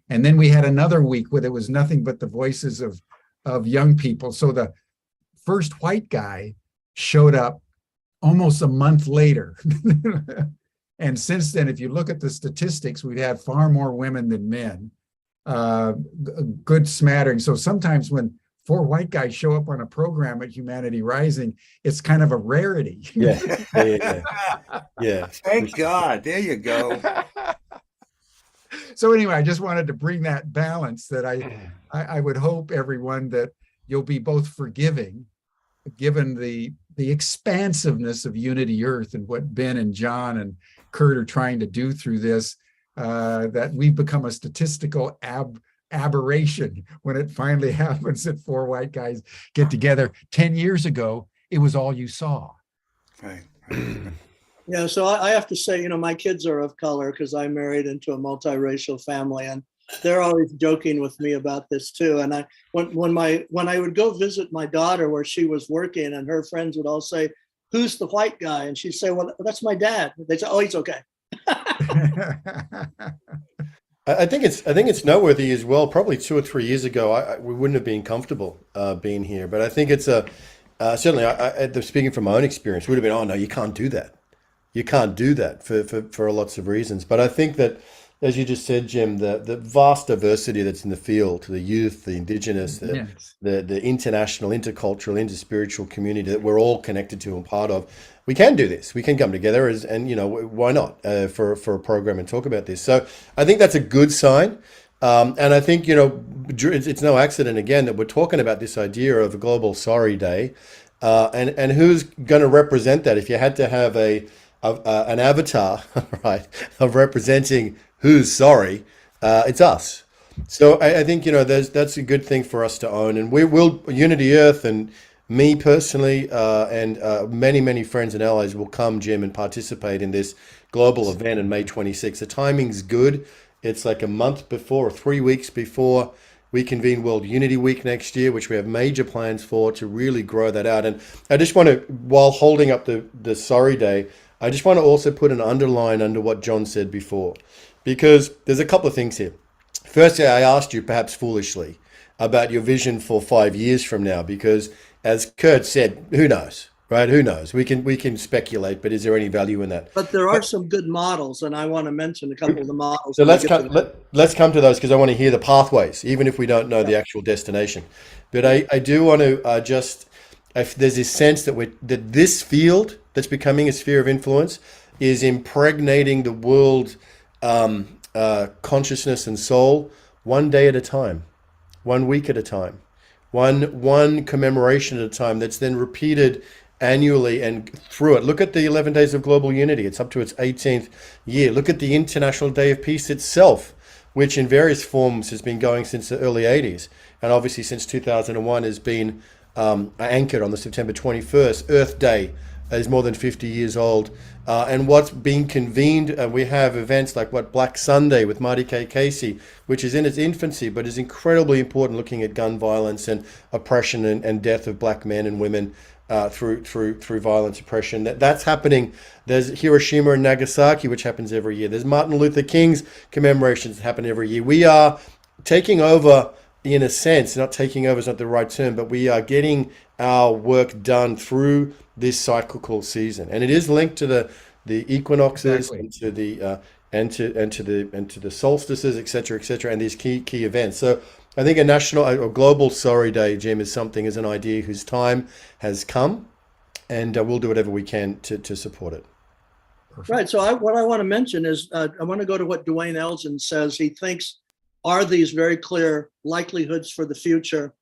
And then we had another week where there was nothing but the voices of young people. So the first white guy showed up almost a month later. And since then, if you look at the statistics, we've had far more women than men, a good smattering. So sometimes when four white guys show up on a program at Humanity Rising, it's kind of a rarity. Yeah. Thank God. There you go. So anyway, I just wanted to bring that balance that I would hope everyone that you'll be both forgiving, given the expansiveness of Unity Earth and what Ben and John and Kurt are trying to do through this, that we've become a statistical aberration when it finally happens that four white guys get together. 10 years ago, it was all you saw. Right. Yeah, so I have to say, my kids are of color because I married into a multiracial family, and they're always joking with me about this too. And when I would go visit my daughter where she was working, and her friends would all say, "Who's the white guy?" And she'd say, "Well, that's my dad." They'd say, "Oh, he's okay." I think it's noteworthy as well. Probably 2 or 3 years ago, we wouldn't have been comfortable being here. But I think it's certainly, speaking from my own experience, would have been, oh no, you can't do that. You can't do that for lots of reasons. But I think that, as you just said, Jim, the vast diversity that's in the field, the youth, the indigenous, the international, intercultural, interspiritual community that we're all connected to and part of, we can do this. We can come together and why not for a program and talk about this. So I think that's a good sign. And I think, it's no accident, again, that we're talking about this idea of a global sorry day. And who's going to represent that? If you had to have an avatar, right, of representing who's sorry, it's us. So I think, that's a good thing for us to own. And we will, Unity Earth and me personally, and many, many friends and allies will come, Jim, and participate in this global event on May 26th. The timing's good. It's like a month before or 3 weeks before we convene World Unity Week next year, which we have major plans for to really grow that out. And I just want to, while holding up the Sorry Day, I just want to also put an underline under what John said before, because there's a couple of things here. Firstly, I asked you, perhaps foolishly, about your vision for 5 years from now, because as Kurt said, who knows, right? Who knows? We can speculate, but is there any value in that? But there are some good models, and I want to mention a couple of the models. So let's come to those, because I want to hear the pathways, even if we don't know the actual destination. But I do want to if there's this sense that this field that's becoming a sphere of influence is impregnating the world consciousness and soul one day at a time, 1 week at a time, one commemoration at a time, that's then repeated annually and through it. Look at the 11 Days of Global Unity. It's up to its 18th year. Look at the International Day of Peace itself, which in various forms has been going since the early 80s. And obviously since 2001 has been anchored on the September 21st. Earth Day is more than 50 years old. And what's being convened, we have events like Black Sunday with Marty K. Casey, which is in its infancy, but is incredibly important, looking at gun violence and oppression and death of black men and women through violence, oppression. That's happening. There's Hiroshima and Nagasaki, which happens every year. There's Martin Luther King's commemorations that happen every year. We are taking over, in a sense, not taking over is not the right term, but we are getting our work done through this cyclical season, and it is linked to the equinoxes Exactly. and to the and to the solstices, etc., and these key events. So I think a national or global sorry day, Jim, is something, is an idea whose time has come, and we'll do whatever we can to support it. Perfect. Right. So what I want to mention is I want to go to what Dwayne Elgin says he thinks are these very clear likelihoods for the future,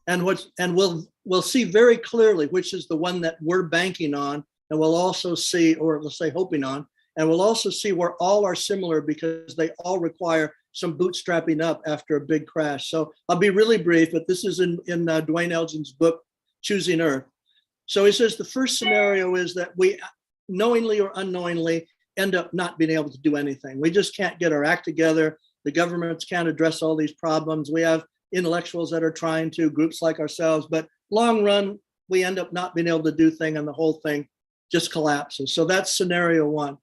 and we'll see very clearly which is the one that we're banking on, and we'll also see, or let's say hoping on, and we'll also see where all are similar because they all require some bootstrapping up after a big crash. So I'll be really brief, but this is in Dwayne Elgin's book, Choosing Earth. So he says the first scenario is that we knowingly or unknowingly end up not being able to do anything. We just can't get our act together. The governments can't address all these problems. We have intellectuals that are trying to, groups like ourselves, but long run, we end up not being able to do things and the whole thing just collapses. So that's scenario one.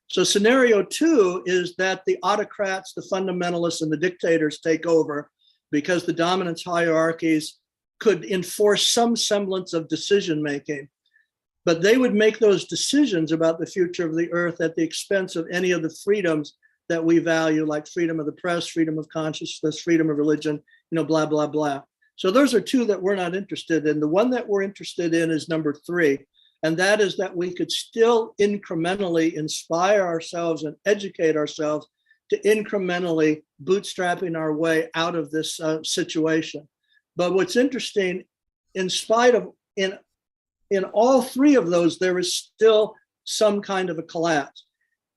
So scenario two is that the autocrats, the fundamentalists, and the dictators take over because the dominance hierarchies could enforce some semblance of decision making. But they would make those decisions about the future of the earth at the expense of any of the freedoms that we value, like freedom of the press, freedom of consciousness, freedom of religion, blah, blah, blah. So those are two that we're not interested in. The one that we're interested in is number three. And that is that we could still incrementally inspire ourselves and educate ourselves to incrementally bootstrapping our way out of this situation. But what's interesting, in spite of, in all three of those, there is still some kind of a collapse.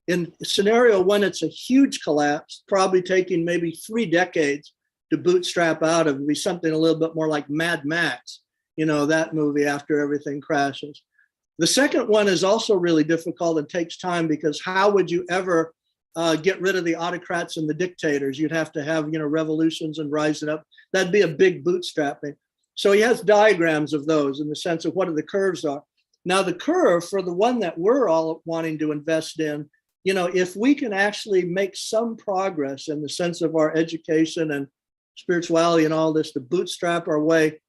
In scenario one, it's a huge collapse, probably taking maybe 3 decades to bootstrap out of. It'd be something a little bit more like Mad Max, that movie after everything crashes. The second one is also really difficult and takes time because how would you ever get rid of the autocrats and the dictators? You'd have to have, revolutions and rising up. That'd be a big bootstrapping. So he has diagrams of those in the sense of what the curves are. Now, the curve for the one that we're all wanting to invest in, if we can actually make some progress in the sense of our education and spirituality and all this to bootstrap our way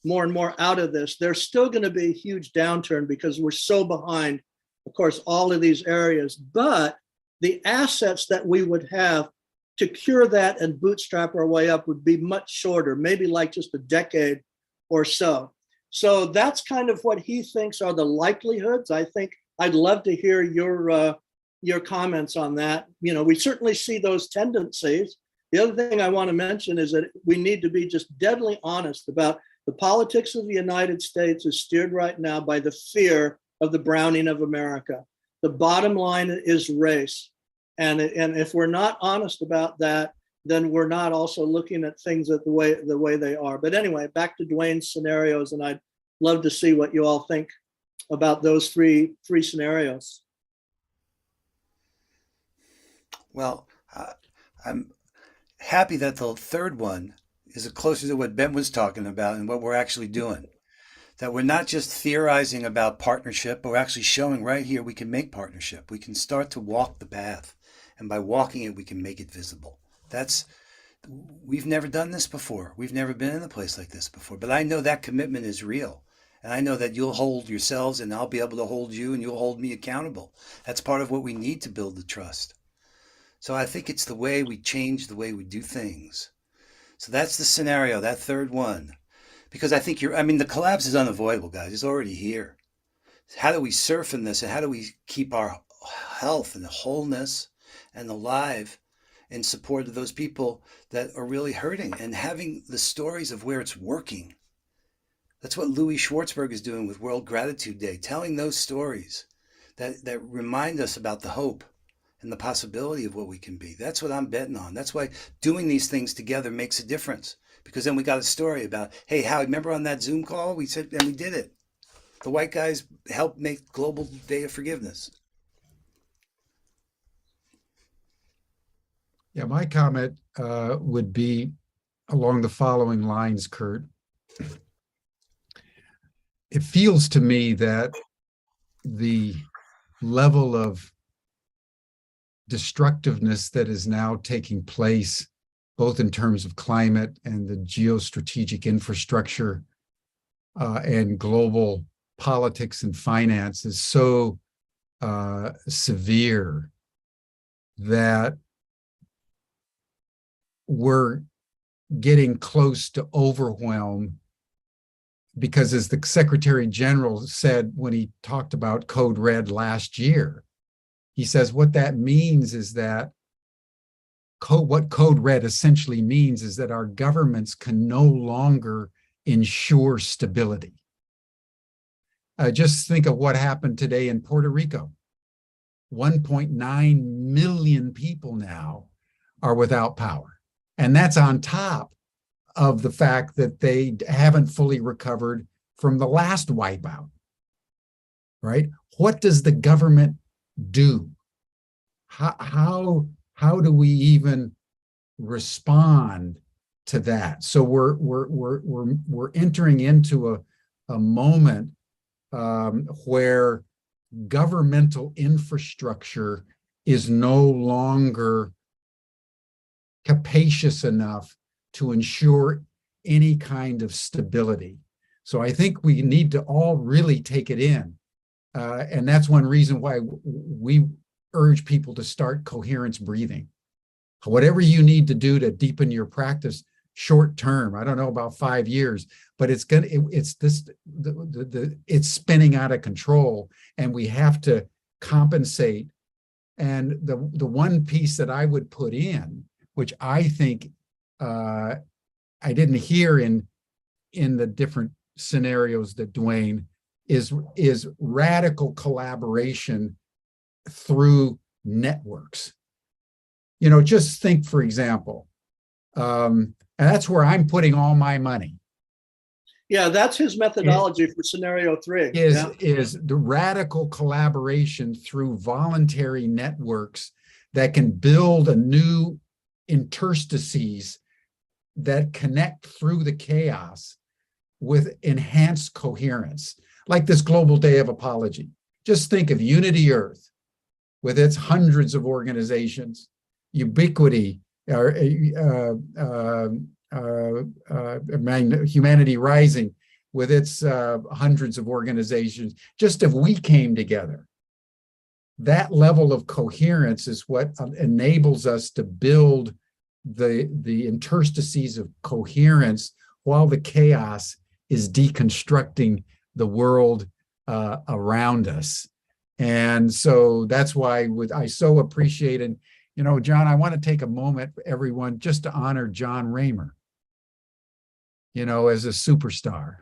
more and more out of this, there's still going to be a huge downturn because we're so behind, of course, all of these areas. But the assets that we would have to cure that and bootstrap our way up would be much shorter, maybe like just a decade or so. So that's kind of what he thinks are the likelihoods. I think I'd love to hear your comments on that. We certainly see those tendencies. The other thing I want to mention is that we need to be just deadly honest about the politics of the United States is steered right now by the fear of the browning of America. The bottom line is race. And if we're not honest about that, then we're not also looking at things the way they are. But anyway, back to Dwayne's scenarios, and I'd love to see what you all think about those three scenarios. Well, I'm happy that the third one is closer to what Ben was talking about and what we're actually doing. That we're not just theorizing about partnership, but we're actually showing right here we can make partnership. We can start to walk the path. And by walking it, we can make it visible. We've never done this before. We've never been in a place like this before. But I know that commitment is real. And I know that you'll hold yourselves and I'll be able to hold you and you'll hold me accountable. That's part of what we need to build the trust. So I think it's the way we change the way we do things. So that's the scenario, that third one. Because I think the collapse is unavoidable, guys. It's already here. How do we surf in this and how do we keep our health and wholeness and alive in support of those people that are really hurting and having the stories of where it's working? That's what Louis Schwartzberg is doing with World Gratitude Day, telling those stories that remind us about the hope and the possibility of what we can be. That's what I'm betting on. That's why doing these things together makes a difference. Because then we got a story about, hey, Howie, remember on that Zoom call? We said, and we did it. The white guys helped make Global Day of Forgiveness. Yeah, my comment would be along the following lines, Kurt. It feels to me that the level of destructiveness that is now taking place both in terms of climate and the geostrategic infrastructure and global politics and finance, is so severe that we're getting close to overwhelm. Because as the Secretary General said when he talked about Code Red last year, he says what that means is that what Code Red essentially means is that our governments can no longer ensure stability. Just think of what happened today in Puerto Rico. 1.9 million people now are without power. And that's on top of the fact that they haven't fully recovered from the last wipeout, right? What does the government do? How do we even respond to that? So we're entering into a moment where governmental infrastructure is no longer capacious enough to ensure any kind of stability. So I think we need to all really take it in. And that's one reason why we urge people to start coherence breathing. Whatever you need to do to deepen your practice short term, I don't know about 5 years, but it's spinning out of control, and we have to compensate. And the one piece that I would put in, which I think I didn't hear in the different scenarios that Dwayne, is radical collaboration through networks. You know, just think, for example, and that's where I'm putting all my money. Yeah, that's his methodology for scenario 3. Is the radical collaboration through voluntary networks that can build a new interstices that connect through the chaos with enhanced coherence, like this Global Day of Apology. Just think of Unity Earth with its hundreds of organizations, Ubiquity, Humanity Rising with its hundreds of organizations. Just if we came together, that level of coherence is what enables us to build the interstices of coherence while the chaos is deconstructing the world around us. And so that's why I so appreciate it. You know, Jon, I want to take a moment, everyone, just to honor Jon Ramer, you know, as a superstar,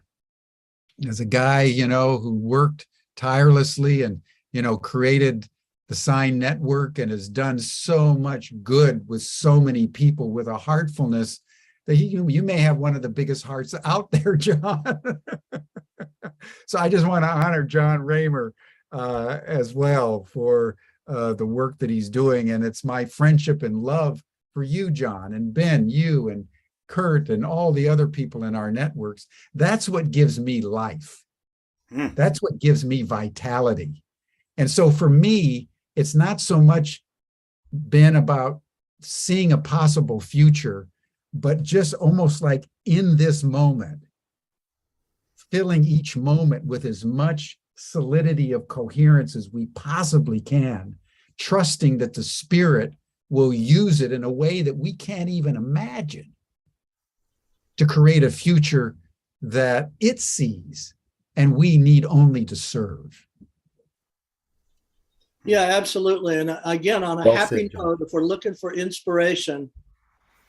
as a guy, you know, who worked tirelessly and, you know, created the Sign Network and has done so much good with so many people with a heartfulness that you may have one of the biggest hearts out there, Jon. So I just want to honor Jon Ramer as well for the work that he's doing. And it's my friendship and love for you, Jon, and Ben, you and Kurt and all the other people in our networks. That's what gives me life. That's what gives me vitality. And so for me, it's not so much been about seeing a possible future, but just almost like in this moment, filling each moment with as much solidity of coherence as we possibly can, trusting that the Spirit will use it in a way that we can't even imagine to create a future that it sees and we need only to serve. Yeah, absolutely. And again, on a Well happy said, Jon. note, if we're looking for inspiration,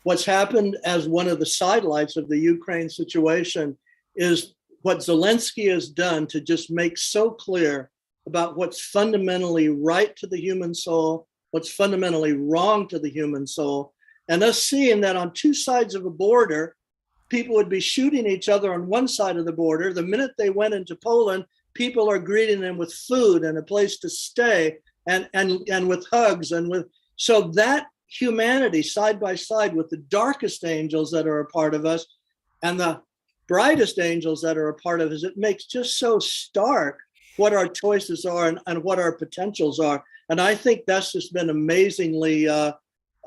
what's happened as one of the sidelights of the Ukraine situation is what Zelensky has done to just make so clear about what's fundamentally right to the human soul, what's fundamentally wrong to the human soul, and us seeing that on two sides of a border, people would be shooting each other on one side of the border. The minute they went into Poland, people are greeting them with food and a place to stay and with hugs and with, so that humanity side by side with the darkest angels that are a part of us and the brightest angels that are a part of us, it makes just so stark what our choices are and what our potentials are. And I think that's just been amazingly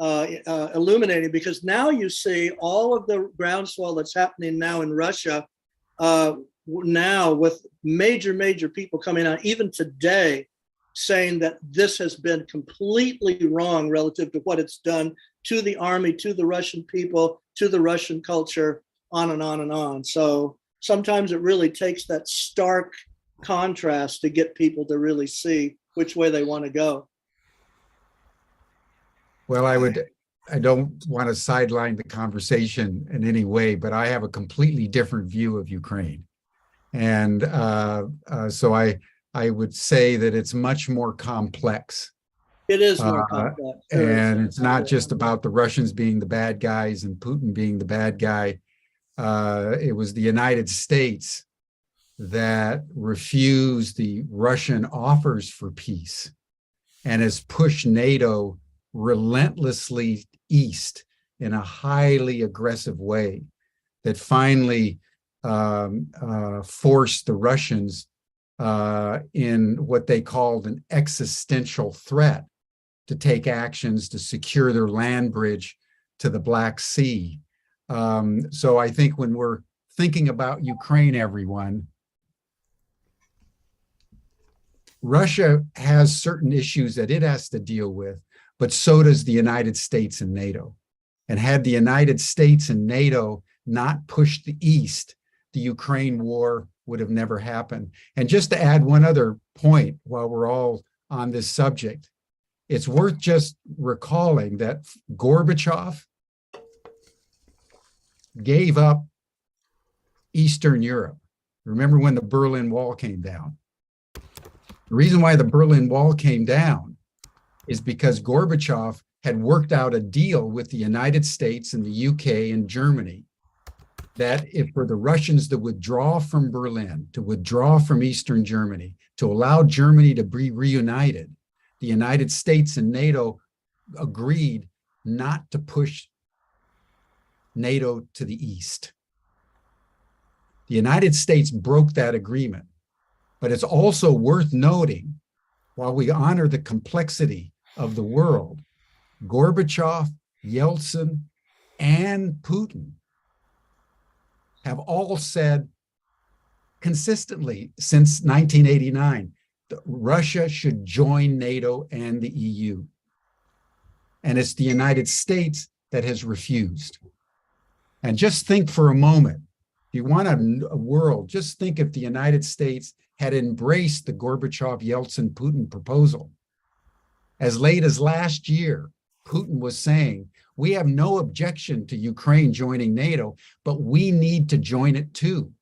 illuminating, because now you see all of the groundswell that's happening now in Russia, now with major people coming out, even today, saying that this has been completely wrong relative to what it's done to the army, to the Russian people, to the Russian culture, on and on and on. So sometimes it really takes that stark contrast to get people to really see which way they want to go. Well, I don't want to sideline the conversation in any way, but I have a completely different view of Ukraine. And so I would say that it's much more complex. It is more complex. And it's not just about the Russians being the bad guys and Putin being the bad guy. It was the United States that refused the Russian offers for peace and has pushed NATO relentlessly east in a highly aggressive way that finally forced the Russians in what they called an existential threat to take actions to secure their land bridge to the Black Sea. So I think when we're thinking about Ukraine, everyone, Russia has certain issues that it has to deal with, but so does the United States and NATO. And had the United States and NATO not pushed the East, the Ukraine war would have never happened. And just to add one other point while we're all on this subject, it's worth just recalling that Gorbachev gave up Eastern Europe. Remember when the Berlin Wall came down? The reason why the Berlin Wall came down is because Gorbachev had worked out a deal with the United States and the UK and Germany that if for the Russians to withdraw from Berlin, to withdraw from Eastern Germany, to allow Germany to be reunited, the United States and NATO agreed not to push NATO to the east. The United States broke that agreement, but it's also worth noting, while we honor the complexity of the world, Gorbachev, Yeltsin, and Putin have all said consistently since 1989 that Russia should join NATO and the EU. And it's the United States that has refused. And just think for a moment, if you want a world, just think if the United States had embraced the Gorbachev, Yeltsin, Putin proposal. As late as last year, Putin was saying, we have no objection to Ukraine joining NATO, but we need to join it too.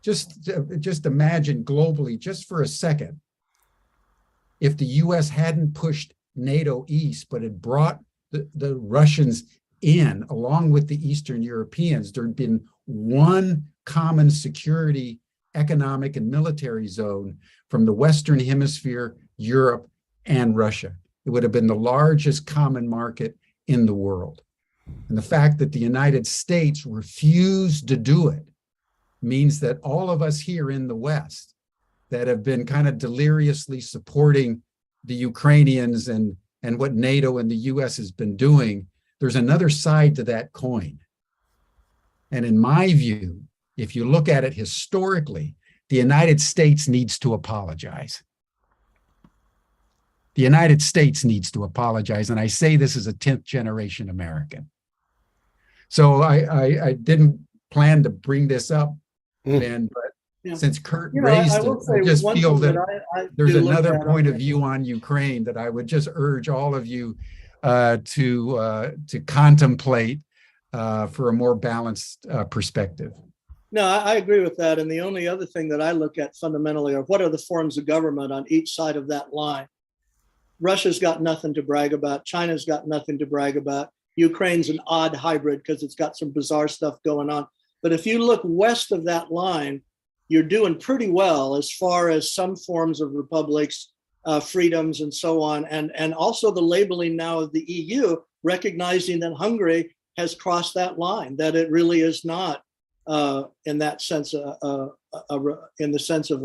Just imagine globally, just for a second, if the US hadn't pushed NATO east, but had brought the Russians in, along with the Eastern Europeans, there'd been one common security, economic, and military zone from the Western Hemisphere, Europe, and Russia. It would have been the largest common market in the world. And the fact that the United States refused to do it means that all of us here in the West that have been kind of deliriously supporting the Ukrainians and what NATO and the US has been doing, there's another side to that coin. And in my view, if you look at it historically, the United States needs to apologize. The United States needs to apologize. And I say this as a 10th generation American. So I didn't plan to bring this up, Ben, but since Kurt raised it, I just feel that there's another point of view on Ukraine that I would just urge all of you to contemplate for a more balanced perspective. No, I agree with that. And the only other thing that I look at fundamentally are what are the forms of government on each side of that line. Russia's got nothing to brag about. China's got nothing to brag about. Ukraine's an odd hybrid because it's got some bizarre stuff going on. But if you look west of that line, you're doing pretty well as far as some forms of republics, freedoms, and so on. And also the labeling now of the EU, recognizing that Hungary has crossed that line, that it really is not in that sense, in the sense of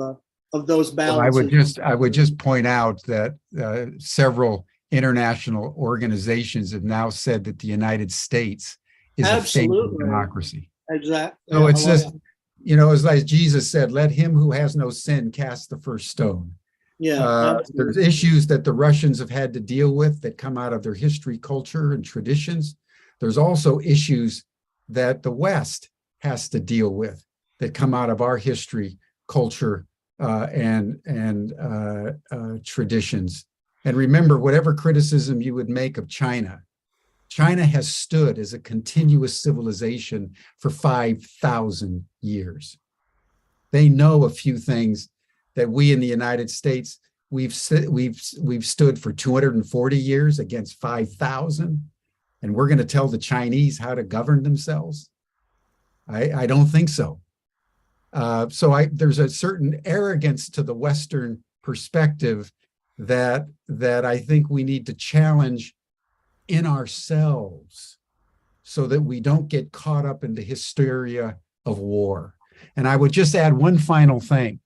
those balances. Well, I would just point out that several international organizations have now said that the United States is a fake Absolutely. democracy. Exactly. So it's just, as like Jesus said, let him who has no sin cast the first stone. There's issues that the Russians have had to deal with that come out of their history, culture, and traditions. There's also issues that the West has to deal with that come out of our history, culture, and traditions. And remember, whatever criticism you would make of China, China has stood as a continuous civilization for 5,000 years. They know a few things that we in the United States, we've stood for 240 years against 5,000, and we're going to tell the Chinese how to govern themselves? I don't think so. There's a certain arrogance to the Western perspective that I think we need to challenge in ourselves so that we don't get caught up in the hysteria of war. And I would just add one final thing.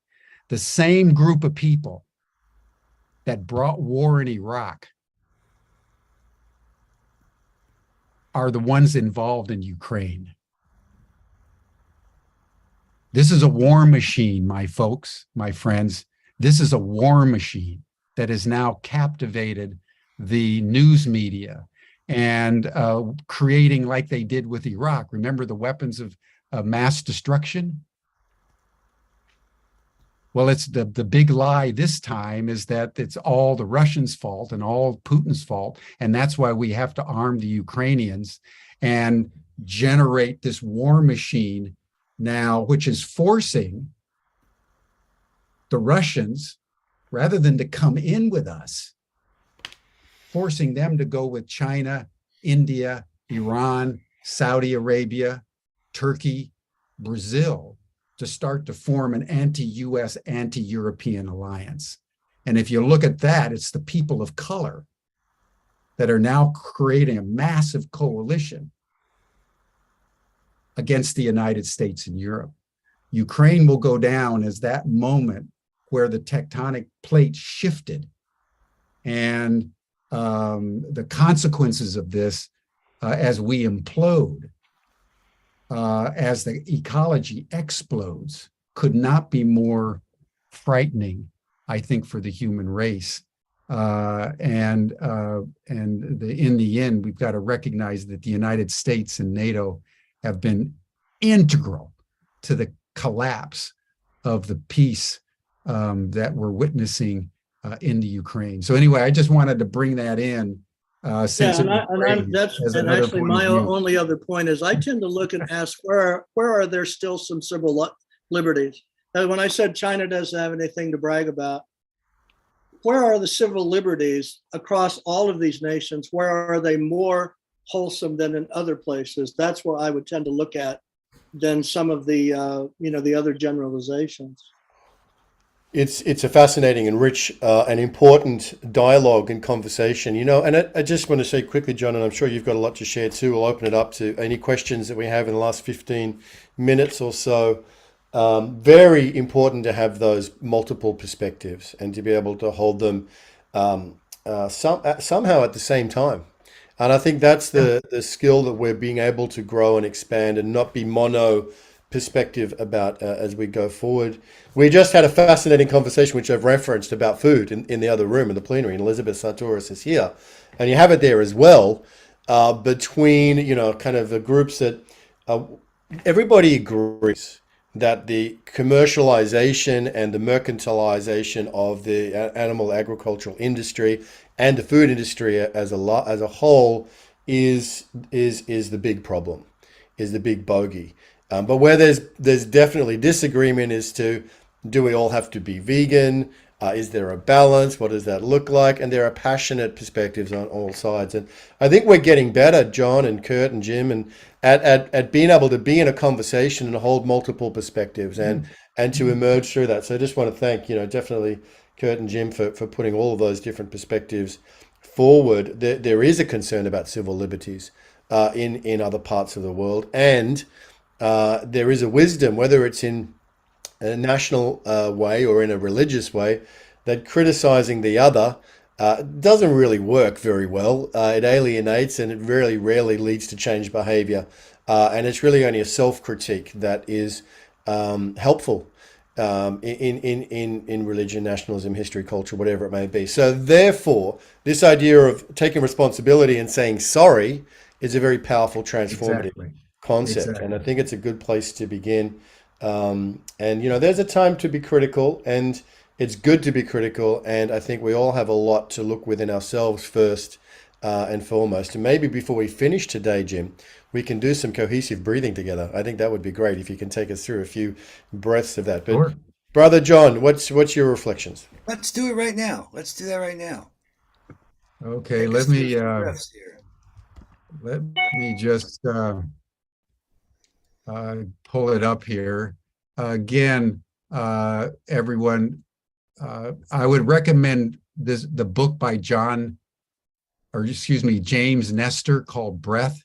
The same group of people that brought war in Iraq are the ones involved in Ukraine. This is a war machine, my folks, my friends. This is a war machine that has now captivated the news media and creating, like they did with Iraq. Remember the weapons of mass destruction? Well, it's the big lie this time is that it's all the Russians' fault and all Putin's fault. And that's why we have to arm the Ukrainians and generate this war machine now, which is forcing the Russians, rather than to come in with us, forcing them to go with China, India, Iran, Saudi Arabia, Turkey, Brazil, to start to form an anti-US, anti-European alliance. And if you look at that, it's the people of color that are now creating a massive coalition against the United States and Europe. Ukraine will go down as that moment where the tectonic plate shifted. And the consequences of this as we implode, as the ecology explodes, could not be more frightening, I think, for the human race. In the end, we've got to recognize that the United States and NATO have been integral to the collapse of the peace that we're witnessing in the Ukraine. So anyway, I just wanted to bring that in. Actually, my only other point is I tend to look and ask where are there still some civil liberties? And when I said China doesn't have anything to brag about, where are the civil liberties across all of these nations? Where are they more wholesome than in other places? That's where I would tend to look at than some of the the other generalizations. It's a fascinating and rich and important dialogue and conversation, and I just want to say quickly, Jon, and I'm sure you've got a lot to share too. We'll open it up to any questions that we have in the last 15 minutes or so. Very important to have those multiple perspectives and to be able to hold them somehow at the same time. And I think that's the skill that we're being able to grow and expand and not be mono perspective about as we go forward. We just had a fascinating conversation, which I've referenced, about food in the other room in the plenary, and Elizabeth Sartoris is here. And you have it there as well, between, kind of the groups that everybody agrees that the commercialization and the mercantilization of the animal agricultural industry and the food industry as a whole is the big problem, is the big bogey. But where there's definitely disagreement as to, do we all have to be vegan? Is there a balance? What does that look like? And there are passionate perspectives on all sides. And I think we're getting better, Jon and Kurt and Jim, and at being able to be in a conversation and hold multiple perspectives and to emerge through that. So I just want to thank, definitely Kurt and Jim for putting all of those different perspectives forward. There is a concern about civil liberties in other parts of the world. And there is a wisdom, whether it's in a national way or in a religious way, that criticizing the other doesn't really work very well. It alienates and it very rarely leads to change behavior. And it's really only a self-critique that is helpful in religion, nationalism, history, culture, whatever it may be. So therefore, this idea of taking responsibility and saying sorry is a very powerful transformative Exactly. concept. And I Exactly. think it's a good place to begin. And, there's a time to be critical, and it's good to be critical. And I think we all have a lot to look within ourselves first and foremost. And maybe before we finish today, Jim, we can do some cohesive breathing together. I think that would be great if you can take us through a few breaths of that. But Sure. Brother John, what's your reflections? Let's do it right now. Let's do that right now. Okay. Take us through a few breaths here. Let me just pull it up here. Again, everyone, I would recommend the book by James Nestor called Breath.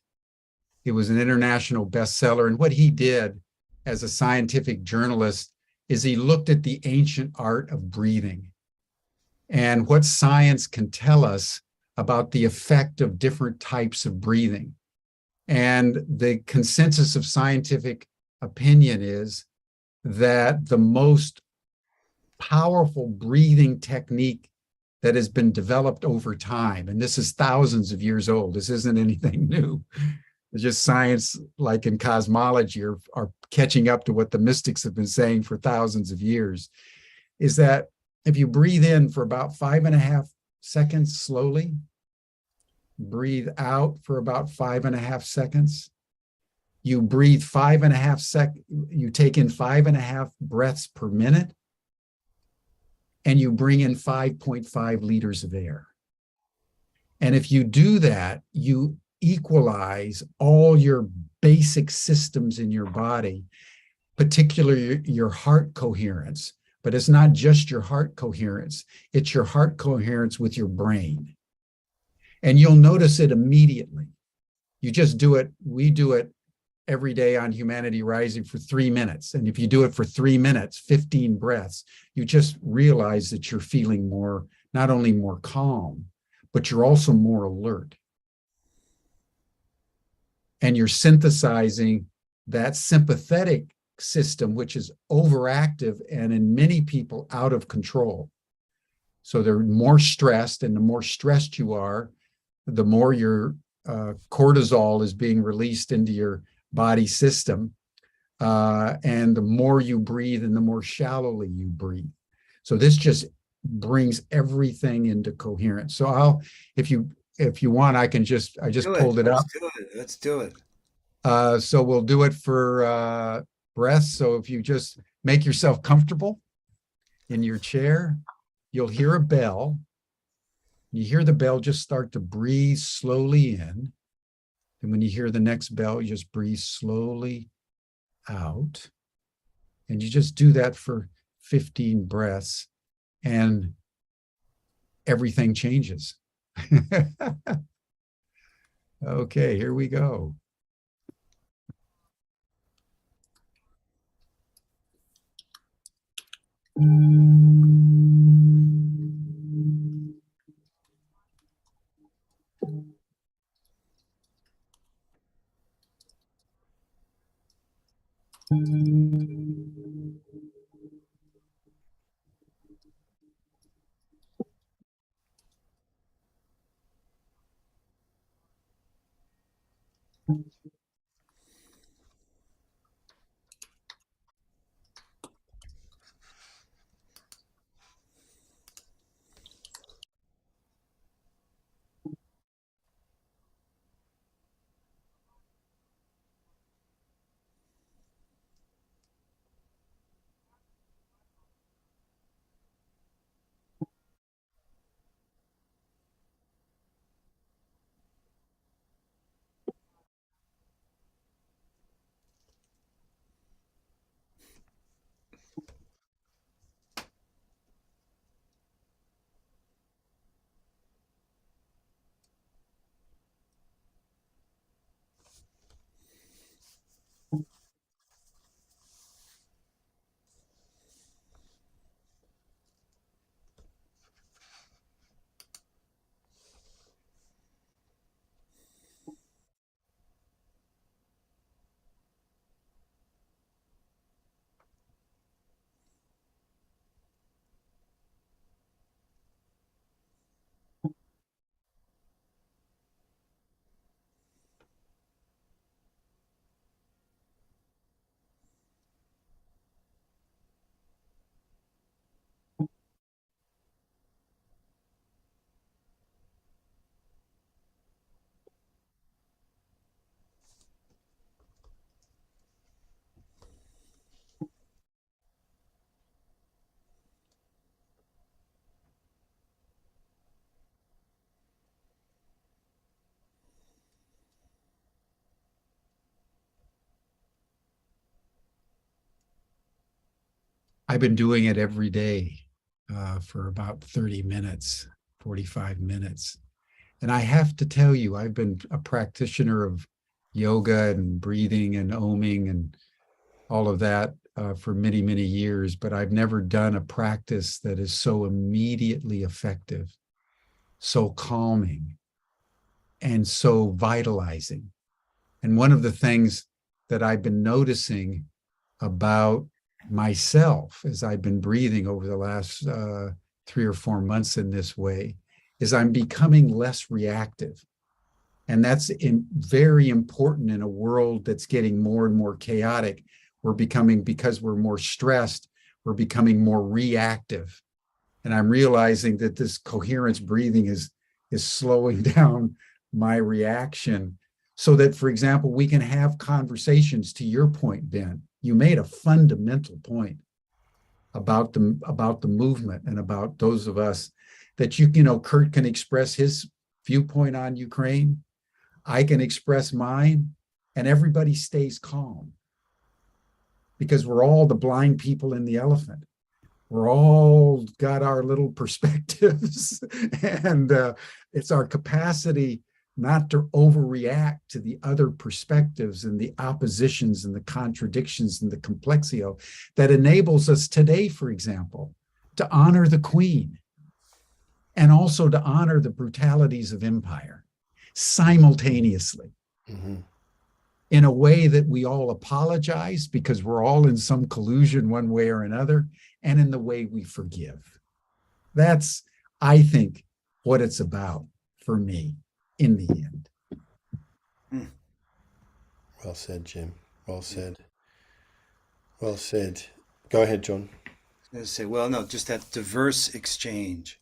It was an international bestseller. And what he did as a scientific journalist is he looked at the ancient art of breathing and what science can tell us about the effect of different types of breathing. And the consensus of scientific opinion is that the most powerful breathing technique that has been developed over time, and this is thousands of years old, this isn't anything new. It's just science, like in cosmology, are catching up to what the mystics have been saying for thousands of years, is that if you breathe in for about 5.5 seconds slowly, breathe out for about 5.5 seconds, you breathe 5.5 seconds, you take in 5.5 breaths per minute, and you bring in 5.5 liters of air. And if you do that, you equalize all your basic systems in your body, particularly your heart coherence. But it's not just your heart coherence, it's your heart coherence with your brain. And you'll notice it immediately. You just do it. We do it every day on Humanity Rising for 3 minutes. And if you do it for 3 minutes, 15 breaths, you just realize that you're feeling more, not only more calm, but you're also more alert. And you're synthesizing that sympathetic system, which is overactive and in many people out of control. So they're more stressed, and the more stressed you are, the more your cortisol is being released into your body system, and the more you breathe and the more shallowly you breathe. So this just brings everything into coherence. So if you want, I just pulled it up. Let's do it. So we'll do it for breath. So if you just make yourself comfortable in your chair, you'll hear a bell. You hear the bell, just start to breathe slowly in. And when you hear the next bell, you just breathe slowly out. And you just do that for 15 breaths, and everything changes. Okay, here we go. I've been doing it every day for about 30 minutes, 45 minutes. And I have to tell you, I've been a practitioner of yoga and breathing and oming and all of that for many, many years, but I've never done a practice that is so immediately effective, so calming, and so vitalizing. And one of the things that I've been noticing about myself as I've been breathing over the last 3 or 4 months in this way is I'm becoming less reactive. And that's very important in a world that's getting more and more chaotic. We're becoming, because we're more stressed, we're becoming more reactive. And I'm realizing that this coherence breathing is slowing down my reaction so that, for example, we can have conversations. To your point, Ben, you made a fundamental point about the movement and about those of us that Kurt can express his viewpoint on Ukraine. I can express mine, and everybody stays calm because we're all the blind people in the elephant. We're all got our little perspectives, and it's our capacity not to overreact to the other perspectives and the oppositions and the contradictions and the complexio that enables us today, for example, to honor the Queen and also to honor the brutalities of empire simultaneously. Mm-hmm. In a way that we all apologize because we're all in some collusion one way or another, and in the way we forgive. That's, I think, what it's about for me in the end. Well said, Jim. Well said. Well said. Go ahead, John. I was going to say, well, no, just that diverse exchange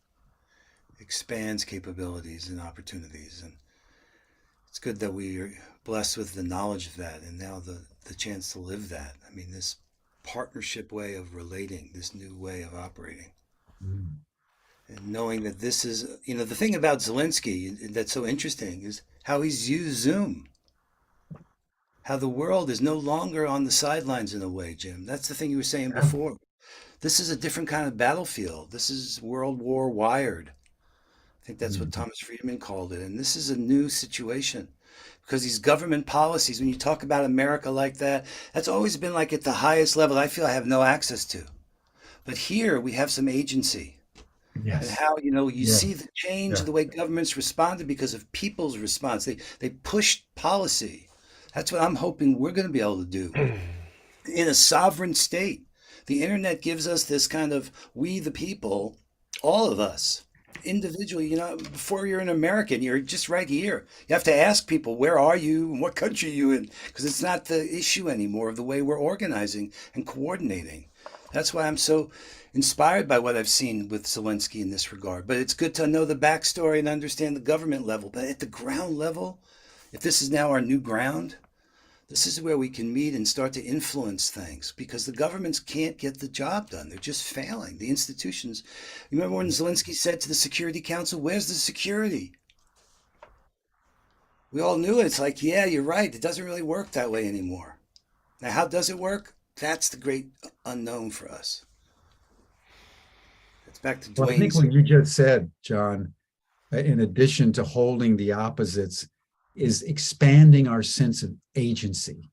expands capabilities and opportunities. And it's good that we are blessed with the knowledge of that and now the chance to live that. I mean, this partnership way of relating, this new way of operating. Mm. And knowing that this is, the thing about Zelensky that's so interesting is how he's used Zoom. How the world is no longer on the sidelines in a way, Jim. That's the thing you were saying before. This is a different kind of battlefield. This is World War wired. I think that's what Thomas Friedman called it. And this is a new situation because these government policies, when you talk about America like that, that's always been like at the highest level I feel I have no access to. But here we have some agency. Yes. And how, you see the change of the way governments responded because of people's response. They pushed policy. That's what I'm hoping we're going to be able to do in a sovereign state. The internet gives us this kind of we the people, all of us, individually, before you're an American, you're just right here. You have to ask people, where are you and what country are you in? Because it's not the issue anymore of the way we're organizing and coordinating. That's why I'm so inspired by what I've seen with Zelensky in this regard. But it's good to know the backstory and understand the government level. But at the ground level, if this is now our new ground, this is where we can meet and start to influence things because the governments can't get the job done. They're just failing. The institutions. You remember when Zelensky said to the Security Council, where's the security? We all knew it. It's like, yeah, you're right. It doesn't really work that way anymore. Now, how does it work? That's the great unknown for us. It's back to Dwayne's. Well, I think what you just said, John, in addition to holding the opposites, is expanding our sense of agency.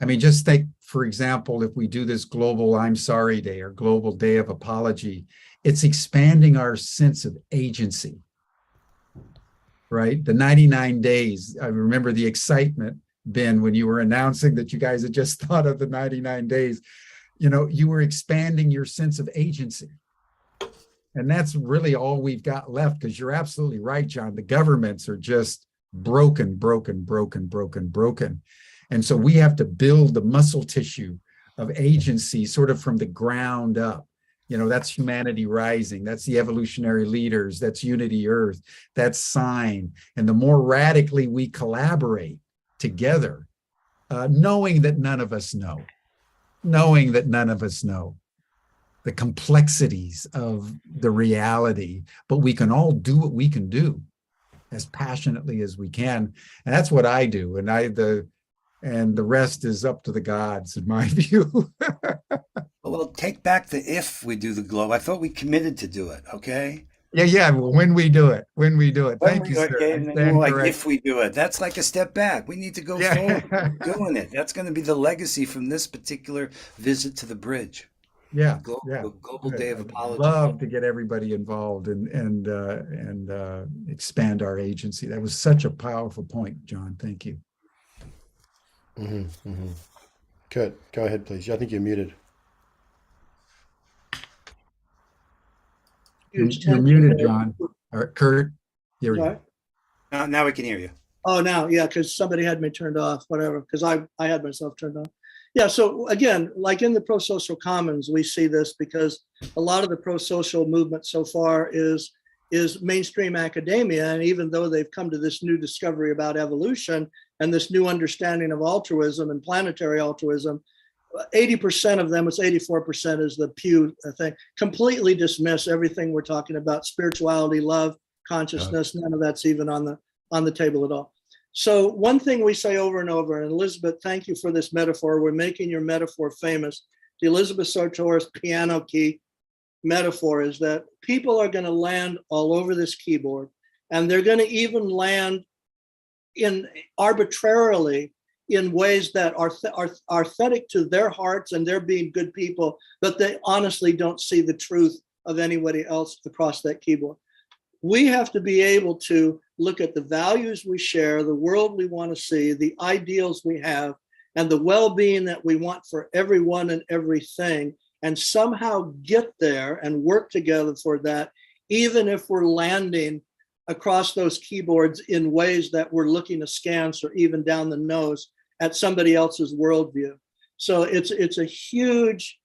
I mean, just think, for example, if we do this global I'm sorry day or global day of apology, it's expanding our sense of agency, right? The 99 days, I remember the excitement, Ben, when you were announcing that you guys had just thought of the 99 days, you were expanding your sense of agency. And that's really all we've got left, because you're absolutely right, John. The governments are just broken. And so we have to build the muscle tissue of agency sort of from the ground up. That's Humanity Rising. That's the evolutionary leaders. That's Unity Earth. That's Sign. And the more radically we collaborate together, knowing that none of us know the complexities of the reality, but we can all do what we can do as passionately as we can. And that's what I do. And the rest is up to the gods, in my view. Well, take back the if we do the globe. I thought we committed to do it. Okay. Yeah. Well, when we do it, When Thank we you, sir. okay, I and then you're stand like, corrected. if we do it, that's like a step back. We need to go forward. Yeah. We're doing it. That's going to be the legacy from this particular visit to the bridge. Yeah. Yeah. Global Good. Day of I'd Apology. love to get everybody involved and expand our agency. That was such a powerful point, John. Thank you. Kurt, go ahead, please. I think you're muted. Huge You're tension muted, there. John. All right, Kurt. Here we Sorry? go. Now we can hear you. Oh, now, yeah, because somebody had me turned off, whatever, because I had myself turned off. Yeah, so again, like in the prosocial commons, we see this because a lot of the prosocial movement so far is mainstream academia. And even though they've come to this new discovery about evolution and this new understanding of altruism and planetary altruism, 80% of them, it's 84% is the Pew thing, completely dismiss everything we're talking about, spirituality, love, consciousness. None of that's even on the table at all. So one thing we say over and over, and Elizabeth, thank you for this metaphor. We're making your metaphor famous. The Elizabeth Sartor's piano key metaphor is that people are going to land all over this keyboard, and they're going to even land in arbitrarily in ways that are authentic to their hearts and they're being good people, but they honestly don't see the truth of anybody else across that keyboard. We have to be able to look at the values we share, the world we want to see, the ideals we have, and the well-being that we want for everyone and everything, and somehow get there and work together for that, even if we're landing across those keyboards in ways that we're looking askance or even down the nose at somebody else's worldview. So it's a huge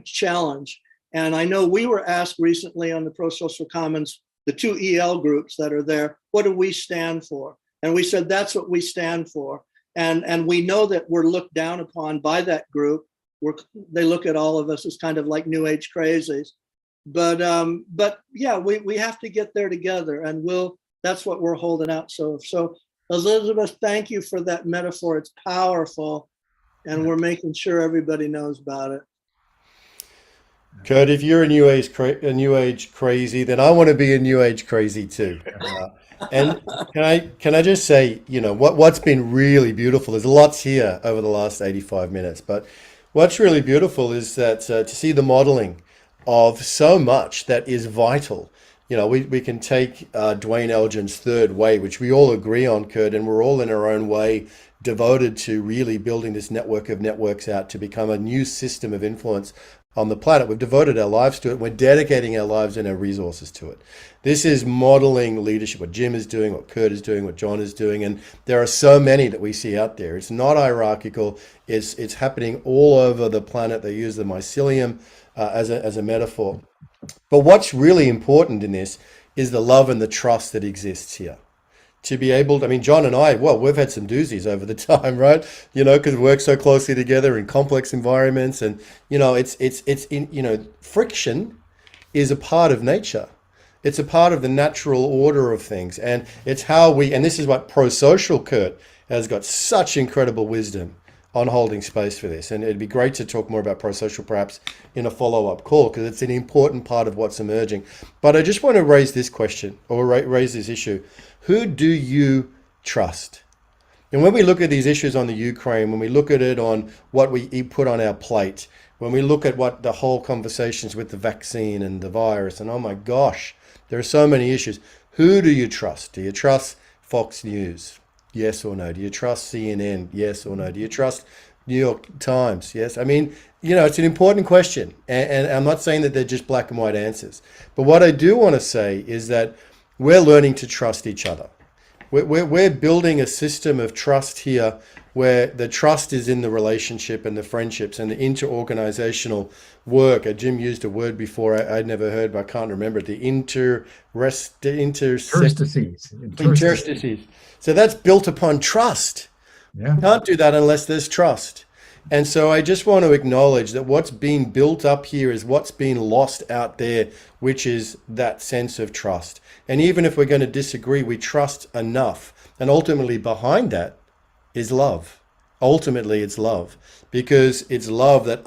challenge. And I know we were asked recently on the Prosocial Commons, the two EL groups that are there, what do we stand for? And we said, that's what we stand for. And we know that we're looked down upon by that group. They look at all of us as kind of like New Age crazies. But yeah, we have to get there together, and that's what we're holding out. So Elizabeth, thank you for that metaphor. It's powerful, and we're making sure everybody knows about it. Kurt, if you're a New Age crazy, then I want to be a New Age crazy too. And can I just say, what's been really beautiful? There's lots here over the last 85 minutes, but what's really beautiful is that to see the modeling of so much that is vital. We can take Dwayne Elgin's third way, which we all agree on, Kurt, and we're all in our own way devoted to really building this network of networks out to become a new system of influence on the planet. We've devoted our lives to it. We're dedicating our lives and our resources to it. This is modeling leadership, what Jim is doing, what Kurt is doing, what John is doing. And there are so many that we see out there. It's not hierarchical. It's happening all over the planet. They use the mycelium as a metaphor. But what's really important in this is the love and the trust that exists here. To be able to, John and I, we've had some doozies over the time, right? Because we work so closely together in complex environments, and friction is a part of nature. It's a part of the natural order of things, and it's how and this is what prosocial Kurt has got such incredible wisdom on holding space for this. And it'd be great to talk more about prosocial perhaps in a follow-up call, because it's an important part of what's emerging. But I just want to raise this question, or raise this issue. Who do you trust? And when we look at these issues on the Ukraine, when we look at it on what we put on our plate, when we look at what the whole conversations with the vaccine and the virus, and oh my gosh, there are so many issues. Who do you trust? Do you trust Fox News? Yes or no? Do you trust CNN? Yes or no? Do you trust New York Times? Yes. It's an important question. And I'm not saying that they're just black and white answers. But what I do want to say is that we're learning to trust each other. We're building a system of trust here where the trust is in the relationship and the friendships and the interorganizational work. Jim used a word before I'd never heard, but I can't remember it. The interstices. So that's built upon trust. Yeah. You can't do that unless there's trust. And so I just want to acknowledge that what's being built up here is what's being lost out there, which is that sense of trust. And even if we're going to disagree, we trust enough. And ultimately behind that is love. Ultimately it's love, because it's love that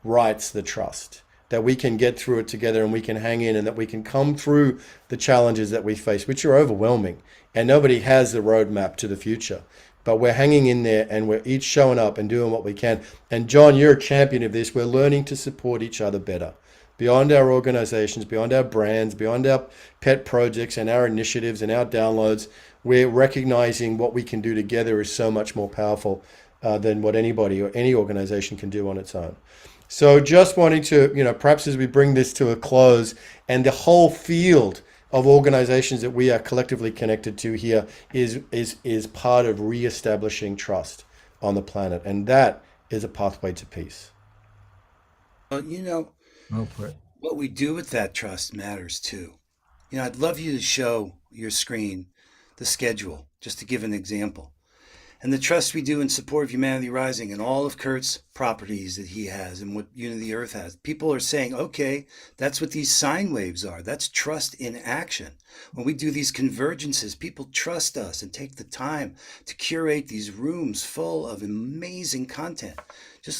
writes the trust, that we can get through it together and we can hang in and that we can come through the challenges that we face, which are overwhelming. And nobody has the roadmap to the future. But we're hanging in there and we're each showing up and doing what we can. And John, you're a champion of this. We're learning to support each other better. Beyond our organizations, beyond our brands, beyond our pet projects and our initiatives and our downloads, we're recognizing what we can do together is so much more powerful than what anybody or any organization can do on its own. So just wanting to, perhaps as we bring this to a close and the whole field of organizations that we are collectively connected to here is part of reestablishing trust on the planet. And that is a pathway to peace. Well, Go for it. what we do with that trust matters too. I'd love you to show your screen the schedule, just to give an example. And the trust we do in support of Humanity Rising and all of Kurt's properties that he has and what Unity Earth has. People are saying, okay, that's what these sine waves are. That's trust in action. When we do these convergences, people trust us and take the time to curate these rooms full of amazing content.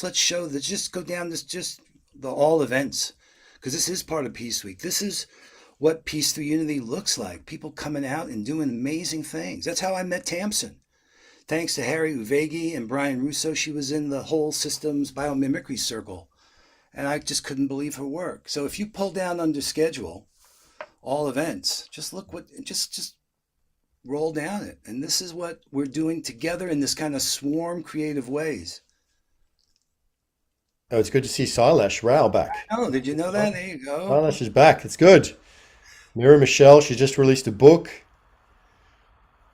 Let's show that, just go down this, just the all events, because this is part of Peace Week. This is what Peace Through Unity looks like. People coming out and doing amazing things. That's how I met Tamsin. Thanks to Harry Uvegi and Brian Russo, she was in the whole systems biomimicry circle. And I just couldn't believe her work. So if you pull down under schedule, all events, just look just roll down it. And this is what we're doing together in this kind of swarm creative ways. Oh, it's good to see Silash Rao back. Oh, did you know that? There you go. Silash is back. It's good. Mira Michelle, she just released a book.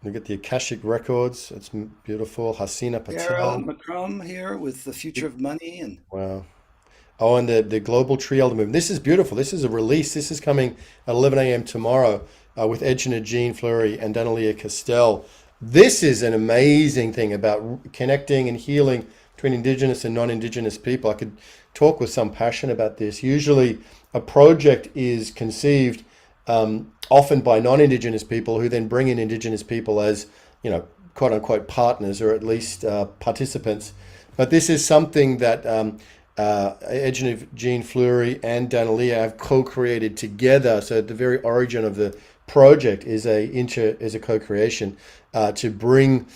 Look at the Akashic Records. It's beautiful. Hasina Daryl Patel. McCrum here with The Future of Money. And Wow. Oh, and the Global Tree Elder Movement. This is beautiful. This is a release. This is coming at 11 a.m. tomorrow with Edgina Jean Fleury and Danalia Castell. This is an amazing thing about connecting and healing between Indigenous and non-Indigenous people. I could talk with some passion about this. Usually a project is conceived often by non-Indigenous people who then bring in Indigenous people as, quote unquote partners or at least participants. But this is something that Edgina Jean Fleury and Danalia have co-created together. So at the very origin of the project is a co-creation to bring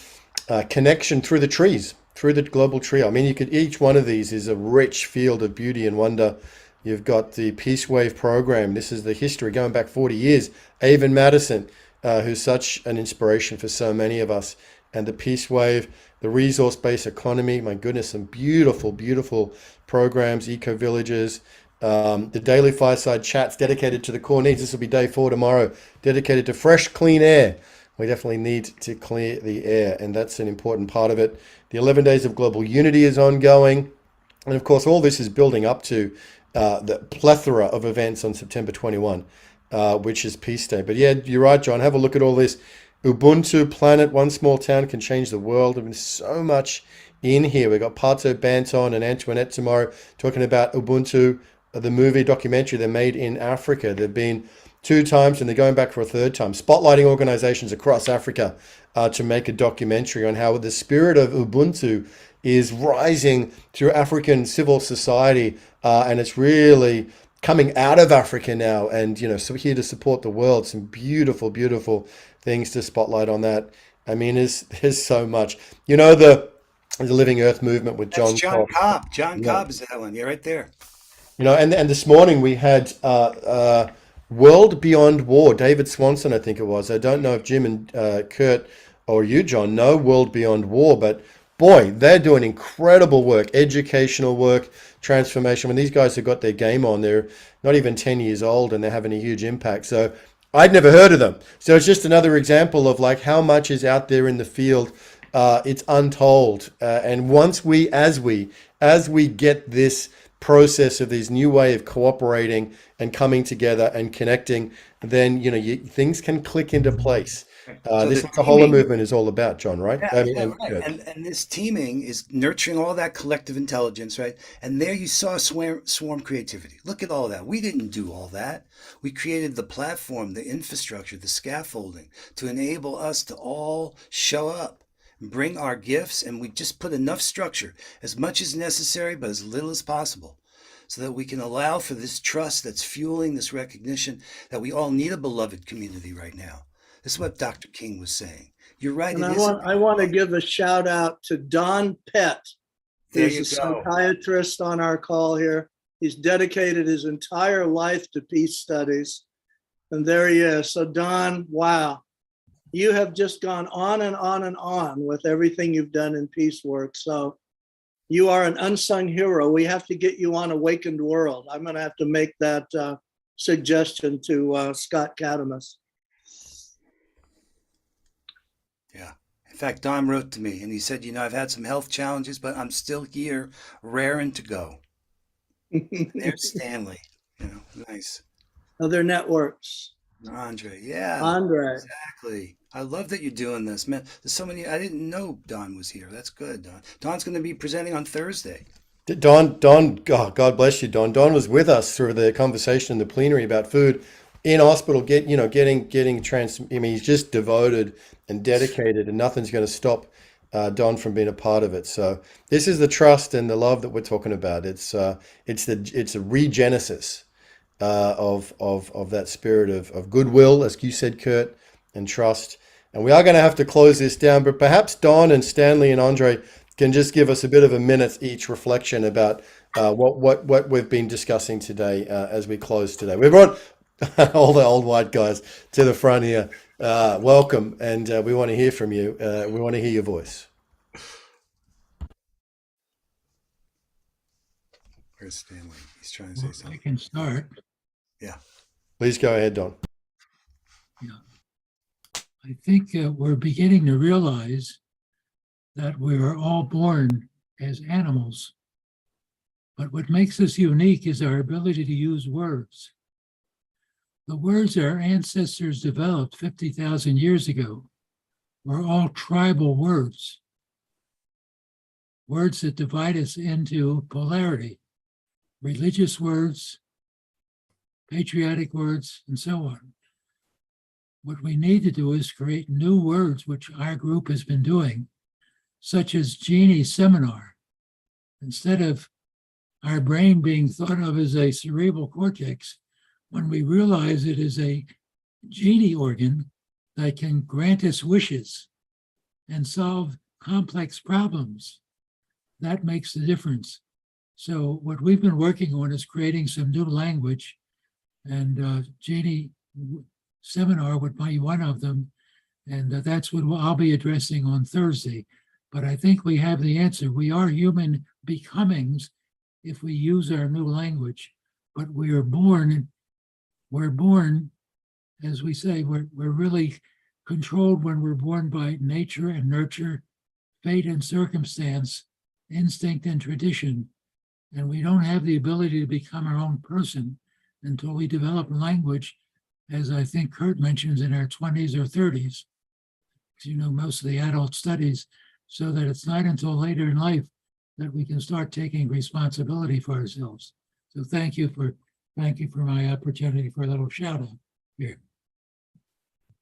connection through the trees, through the global tree. I mean, each one of these is a rich field of beauty and wonder. You've got the Peace Wave program. This is the history going back 40 years. Avon Madison, who's such an inspiration for so many of us. And the Peace Wave, the resource-based economy, my goodness, some beautiful, beautiful programs, eco-villages, the daily fireside chats dedicated to the core needs. This will be day 4 tomorrow, dedicated to fresh, clean air. We definitely need to clear the air, and that's an important part of it. The 11 Days of Global Unity is ongoing. And of course, all this is building up to the plethora of events on September 21, which is Peace Day. But yeah, you're right, John. Have a look at all this. Ubuntu Planet, one small town can change the world. I mean, so much in here. We've got Pato Banton and Antoinette tomorrow talking about Ubuntu, the movie documentary they made in Africa. They've been 2 times and they're going back for a 3rd time, spotlighting organizations across Africa to make a documentary on how the spirit of Ubuntu is rising through African civil society, and it's really coming out of Africa now. And so we're here to support the world. Some beautiful, beautiful things to spotlight on that. I mean, there's so much. The Living Earth movement with that's John John Cobb. Cobb. John Yeah. Cobb is that one. You're right there. And this morning we had World Beyond War. David Swanson, I think it was. I don't know if Jim and Kurt or you, John, know World Beyond War, but boy, they're doing incredible work, educational work, transformation. When these guys have got their game on, they're not even 10 years old and they're having a huge impact. So I'd never heard of them. So it's just another example of like how much is out there in the field. It's untold. And once as we get this process of this new way of cooperating and coming together and connecting, then things can click into place. So This the is what the Hola teaming, movement is all about, John, right? yeah, yeah, right. And this teaming is nurturing all that collective intelligence, right? And there you saw swarm creativity. Look at all that. We didn't do all that. We created the platform, the infrastructure, the scaffolding to enable us to all show up, bring our gifts, and we just put enough structure, as much as necessary, but as little as possible, so that we can allow for this trust that's fueling this recognition that we all need a beloved community right now. This is what Dr. King was saying. You're right. And I want to give a shout out to Don Pett, There who's you a go. psychiatrist on our call here. He's dedicated his entire life to peace studies. And there he is. So Don, wow, you have just gone on and on and on with everything you've done in peace work. So you are an unsung hero. We have to get you on Awakened World. I'm going to have to make that suggestion to Scott Katamus. Yeah. In fact, Don wrote to me and he said, you know, I've had some health challenges, but I'm still here, raring to go. There's Stanley. You know, nice. Other networks. Andre, yeah. Andre. Exactly. I love that you're doing this, man. There's so many. I didn't know Don was here. That's good, Don. Don's going to be presenting on Thursday. Don, God bless you, Don. Don was with us through the conversation in the plenary about food in hospital. I mean, he's just devoted and dedicated, and nothing's going to stop Don from being a part of it. So this is the trust and the love that we're talking about. It's a regenesis of that spirit of goodwill, as you said, Kurt, and trust. And we are going to have to close this down, but perhaps Don and Stanley and Andre can just give us a bit of a minute each reflection about what we've been discussing today as we close today. We brought all the old white guys to the front here. Welcome, and we want to hear from you. We want to hear your voice. Where's Stanley? He's trying to say something. I can start. Yeah. Please go ahead, Don. Yeah. I think we're beginning to realize that we are all born as animals. But what makes us unique is our ability to use words. The words our ancestors developed 50,000 years ago were all tribal words, words that divide us into polarity, religious words, patriotic words, and so on. What we need to do is create new words, which our group has been doing, such as Genie Seminar. Instead of our brain being thought of as a cerebral cortex, when we realize it is a genie organ that can grant us wishes and solve complex problems, that makes the difference. So what we've been working on is creating some new language, and Genie Seminar would be one of them, and that's what I'll be addressing on Thursday. But I think we have the answer. We are human becomings if we use our new language, but we're born, as we say, we're really controlled when we're born by nature and nurture, fate and circumstance, instinct and tradition. And we don't have the ability to become our own person until we develop language, as I think Kurt mentions, in our 20s or 30s, you know, most of the adult studies, so that it's not until later in life that we can start taking responsibility for ourselves. So thank you for my opportunity for a little shout out here.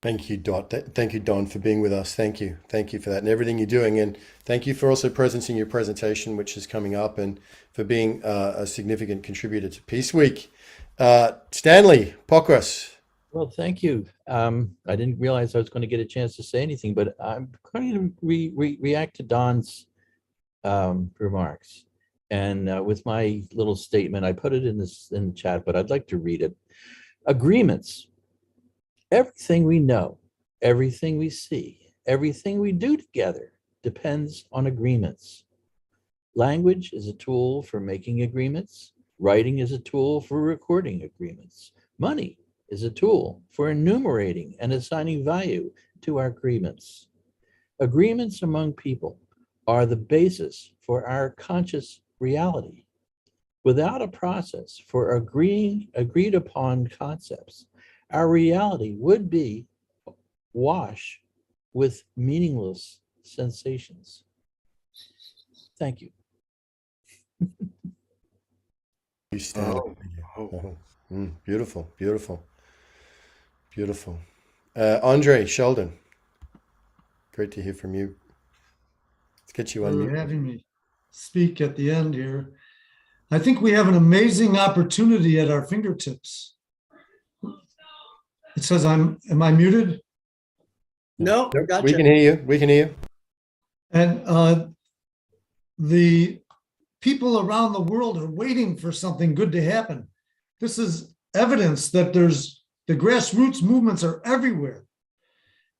Thank you, Don. Thank you, Don, for being with us. Thank you for that and everything you're doing, and thank you for also presencing your presentation, which is coming up, and for being a significant contributor to Peace Week. Stanley Pokras. Well, thank you. I didn't realize I was going to get a chance to say anything, but I'm going to react to Don's remarks. And with my little statement, I put it in the chat, but I'd like to read it. Agreements. Everything we know, everything we see, everything we do together depends on agreements. Language is a tool for making agreements. Writing is a tool for recording agreements. Money is a tool for enumerating and assigning value to our agreements. Agreements among people are the basis for our conscious reality. Without a process for agreed upon concepts, our reality would be awash with meaningless sensations. Thank you. You, Stanley. Beautiful. Andre Sheldon, great to hear from you. Let's get you on For mute. having me speak at the end here. I think we have an amazing opportunity at our fingertips. It says am I muted? No, We gotcha. can hear you. We can hear you. And the people around the world are waiting for something good to happen. This is evidence that the grassroots movements are everywhere.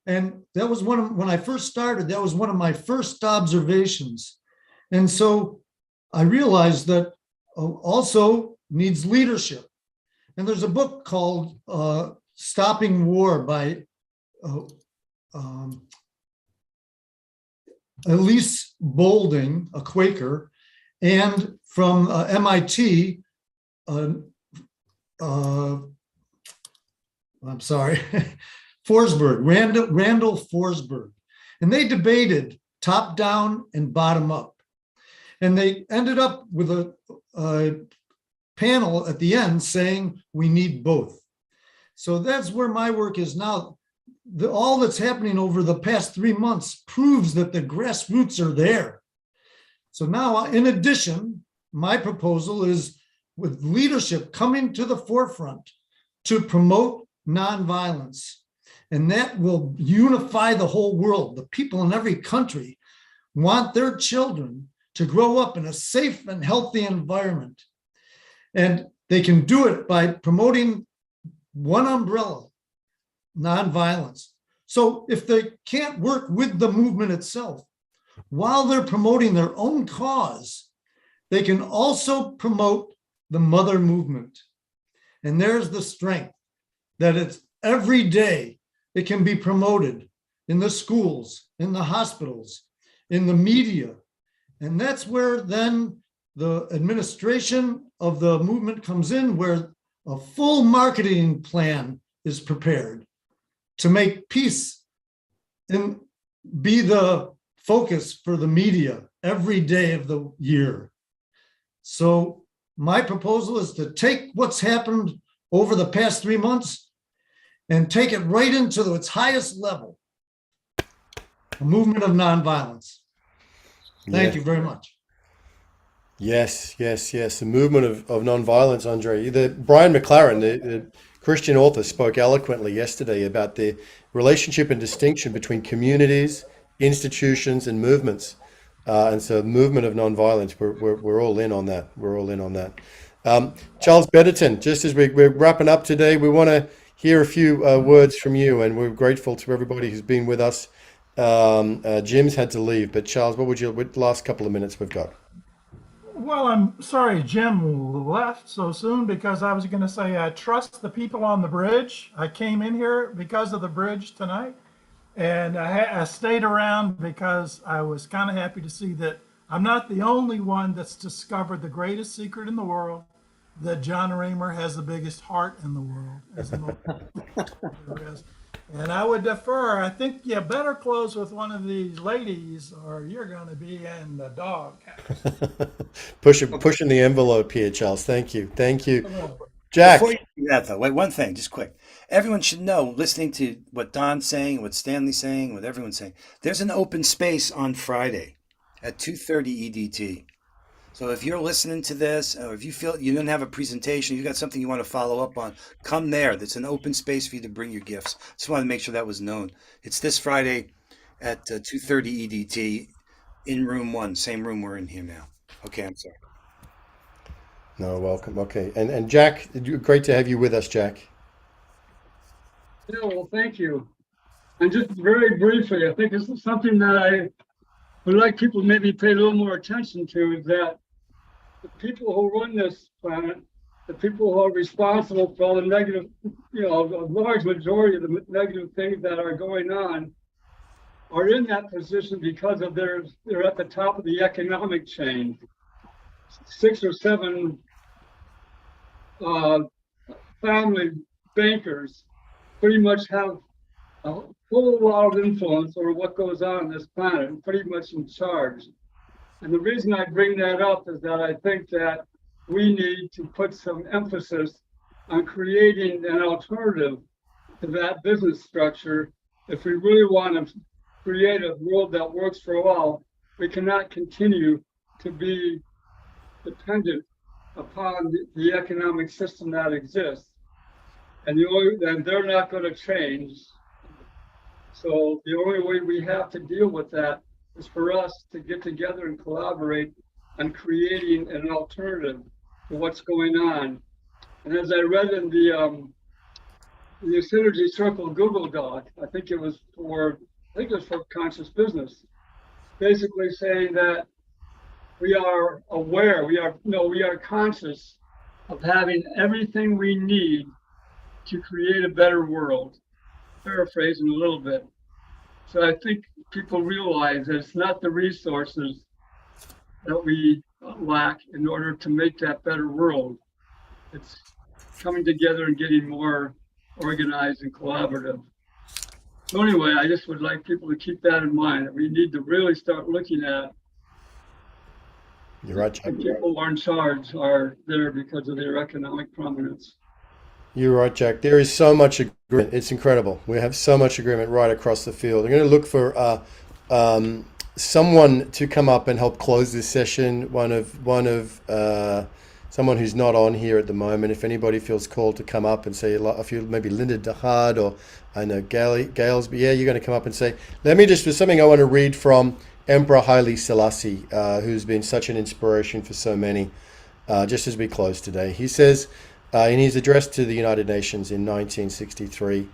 And that was when I first started, that was one of my first observations. And so I realized that also needs leadership. And there's a book called Stopping War by Elise Boulding, a Quaker, and from MIT, I'm sorry, Forsberg, Randall Forsberg. And they debated top down and bottom up. And they ended up with a panel at the end saying we need both. So that's where my work is now. All that's happening over the past 3 months proves that the grassroots are there. So now, in addition, my proposal is with leadership coming to the forefront to promote nonviolence. And that will unify the whole world. The people in every country want their children to grow up in a safe and healthy environment. And they can do it by promoting one umbrella, nonviolence. So if they can't work with the movement itself, while they're promoting their own cause, they can also promote the mother movement. And there's the strength that it's every day it can be promoted in the schools, in the hospitals, in the media. And that's where then the administration of the movement comes in, where a full marketing plan is prepared to make peace and be the focus for the media every day of the year. So my proposal is to take what's happened over the past 3 months and take it right into its highest level, a movement of nonviolence. Thank you very much. Yes, yes, yes. The movement of nonviolence, Andre. Brian McLaren, the Christian author, spoke eloquently yesterday about the relationship and distinction between communities, institutions, and movements. And so, movement of nonviolence, we're all in on that. We're all in on that. Charles Betterton, just as we're wrapping up today, we want to hear a few words from you, and we're grateful to everybody who's been with us. Jim's had to leave, but Charles, what the last couple of minutes we've got? Well, I'm sorry Jim left so soon, because I was going to say I trust the people on the bridge. I came in here because of the bridge tonight, and I stayed around because I was kind of happy to see that I'm not the only one that's discovered the greatest secret in the world, that Jon Ramer has the biggest heart in the world, as the most there is. And I would defer. I think you better close with one of these ladies, or you're going to be in the doghouse. Pushing the envelope here, Charles. Thank you. Thank you. Jack. Before you do that, though, wait, one thing, just quick. Everyone should know, listening to what Don's saying, what Stanley's saying, what everyone's saying, there's an open space on Friday at 2:30 EDT. So if you're listening to this, or if you feel you didn't have a presentation, you got something you want to follow up on, come there. That's an open space for you to bring your gifts. Just wanted to make sure that was known. It's this Friday at 2:30 EDT in room 1, same room we're in here now. Okay, I'm sorry. No, welcome. Okay. And Jack, great to have you with us, Jack. Yeah, well, thank you. And just very briefly, I think this is something that I would like people to maybe pay a little more attention to, is that the people who run this planet, the people who are responsible for all the negative, a large majority of the negative things that are going on, are in that position because of they're at the top of the economic chain. 6 or 7 family bankers pretty much have a whole lot of influence over what goes on this planet, and pretty much in charge. And the reason I bring that up is that I think that we need to put some emphasis on creating an alternative to that business structure. If we really want to create a world that works for all, we cannot continue to be dependent upon the economic system that exists. And they're not going to change. So the only way we have to deal with that is for us to get together and collaborate on creating an alternative to what's going on. And as I read in the Synergy Circle Google Doc, I think it was for conscious business, basically saying that we are aware, we are conscious of having everything we need to create a better world. Paraphrasing a little bit. So I think people realize that it's not the resources that we lack in order to make that better world. It's coming together and getting more organized and collaborative. So anyway, I just would like people to keep that in mind, that we need to really start looking at You're right, Jack. the people who are in charge are there because of their economic prominence. You're right, Jack. There is so much agreement. It's incredible. We have so much agreement right across the field. I'm going to look for someone to come up and help close this session. Someone who's not on here at the moment. If anybody feels called to come up and say, if you maybe Linda DeHard or I know Gail's, but yeah, you're going to come up and say, there's something I want to read from Emperor Haile Selassie, who's been such an inspiration for so many. Just as we close today, he says. In his address to the United Nations in 1963,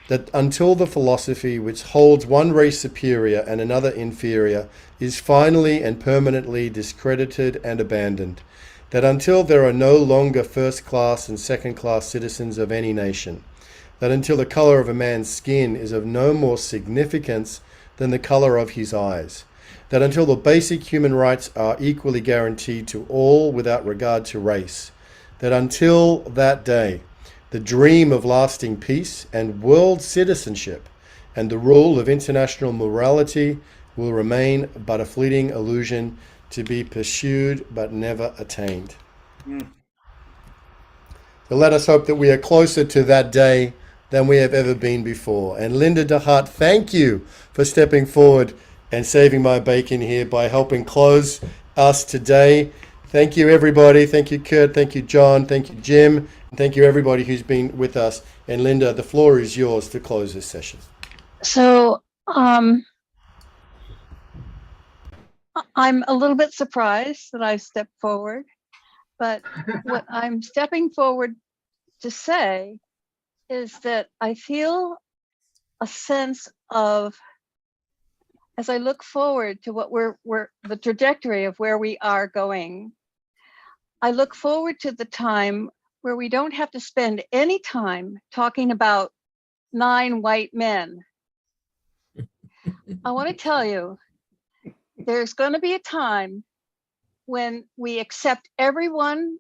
that until the philosophy which holds one race superior and another inferior is finally and permanently discredited and abandoned, that until there are no longer first-class and second-class citizens of any nation, that until the color of a man's skin is of no more significance than the color of his eyes, that until the basic human rights are equally guaranteed to all without regard to race, that until that day, the dream of lasting peace and world citizenship and the rule of international morality will remain but a fleeting illusion to be pursued but never attained. So let us hope that we are closer to that day than we have ever been before. And Linda DeHart, thank you for stepping forward and saving my bacon here by helping close us today. Thank you, everybody. Thank you, Kurt. Thank you, John. Thank you, Jim. And thank you, everybody who's been with us. And Linda, the floor is yours to close this session. So I'm a little bit surprised that I stepped forward, but what I'm stepping forward to say is that I feel a sense of, as I look forward to what we're the trajectory of where we are going, I look forward to the time where we don't have to spend any time talking about 9 white men. I want to tell you, there's going to be a time when we accept everyone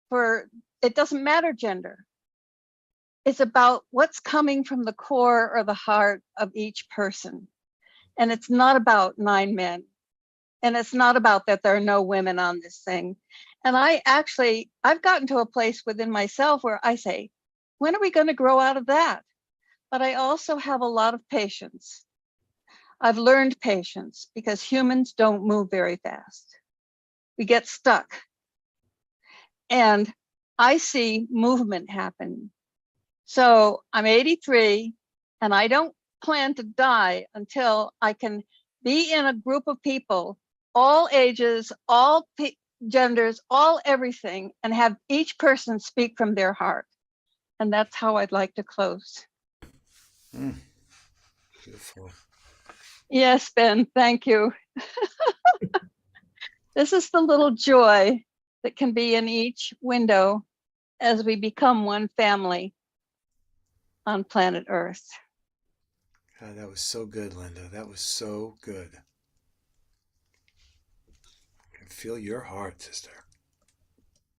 for, it doesn't matter gender. It's about what's coming from the core or the heart of each person. And it's not about 9 men. And it's not about that there are no women on this thing. And I've gotten to a place within myself where I say, when are we going to grow out of that? But I also have a lot of patience. I've learned patience because humans don't move very fast. We get stuck. And I see movement happen. So I'm 83 and I don't plan to die until I can be in a group of people, all ages, all genders, all everything, and have each person speak from their heart. And that's how I'd like to close. Beautiful. Yes, Ben, thank you. This is the little joy that can be in each window as we become one family on planet Earth. God, that was so good, Linda. That was so good. I can feel your heart, sister.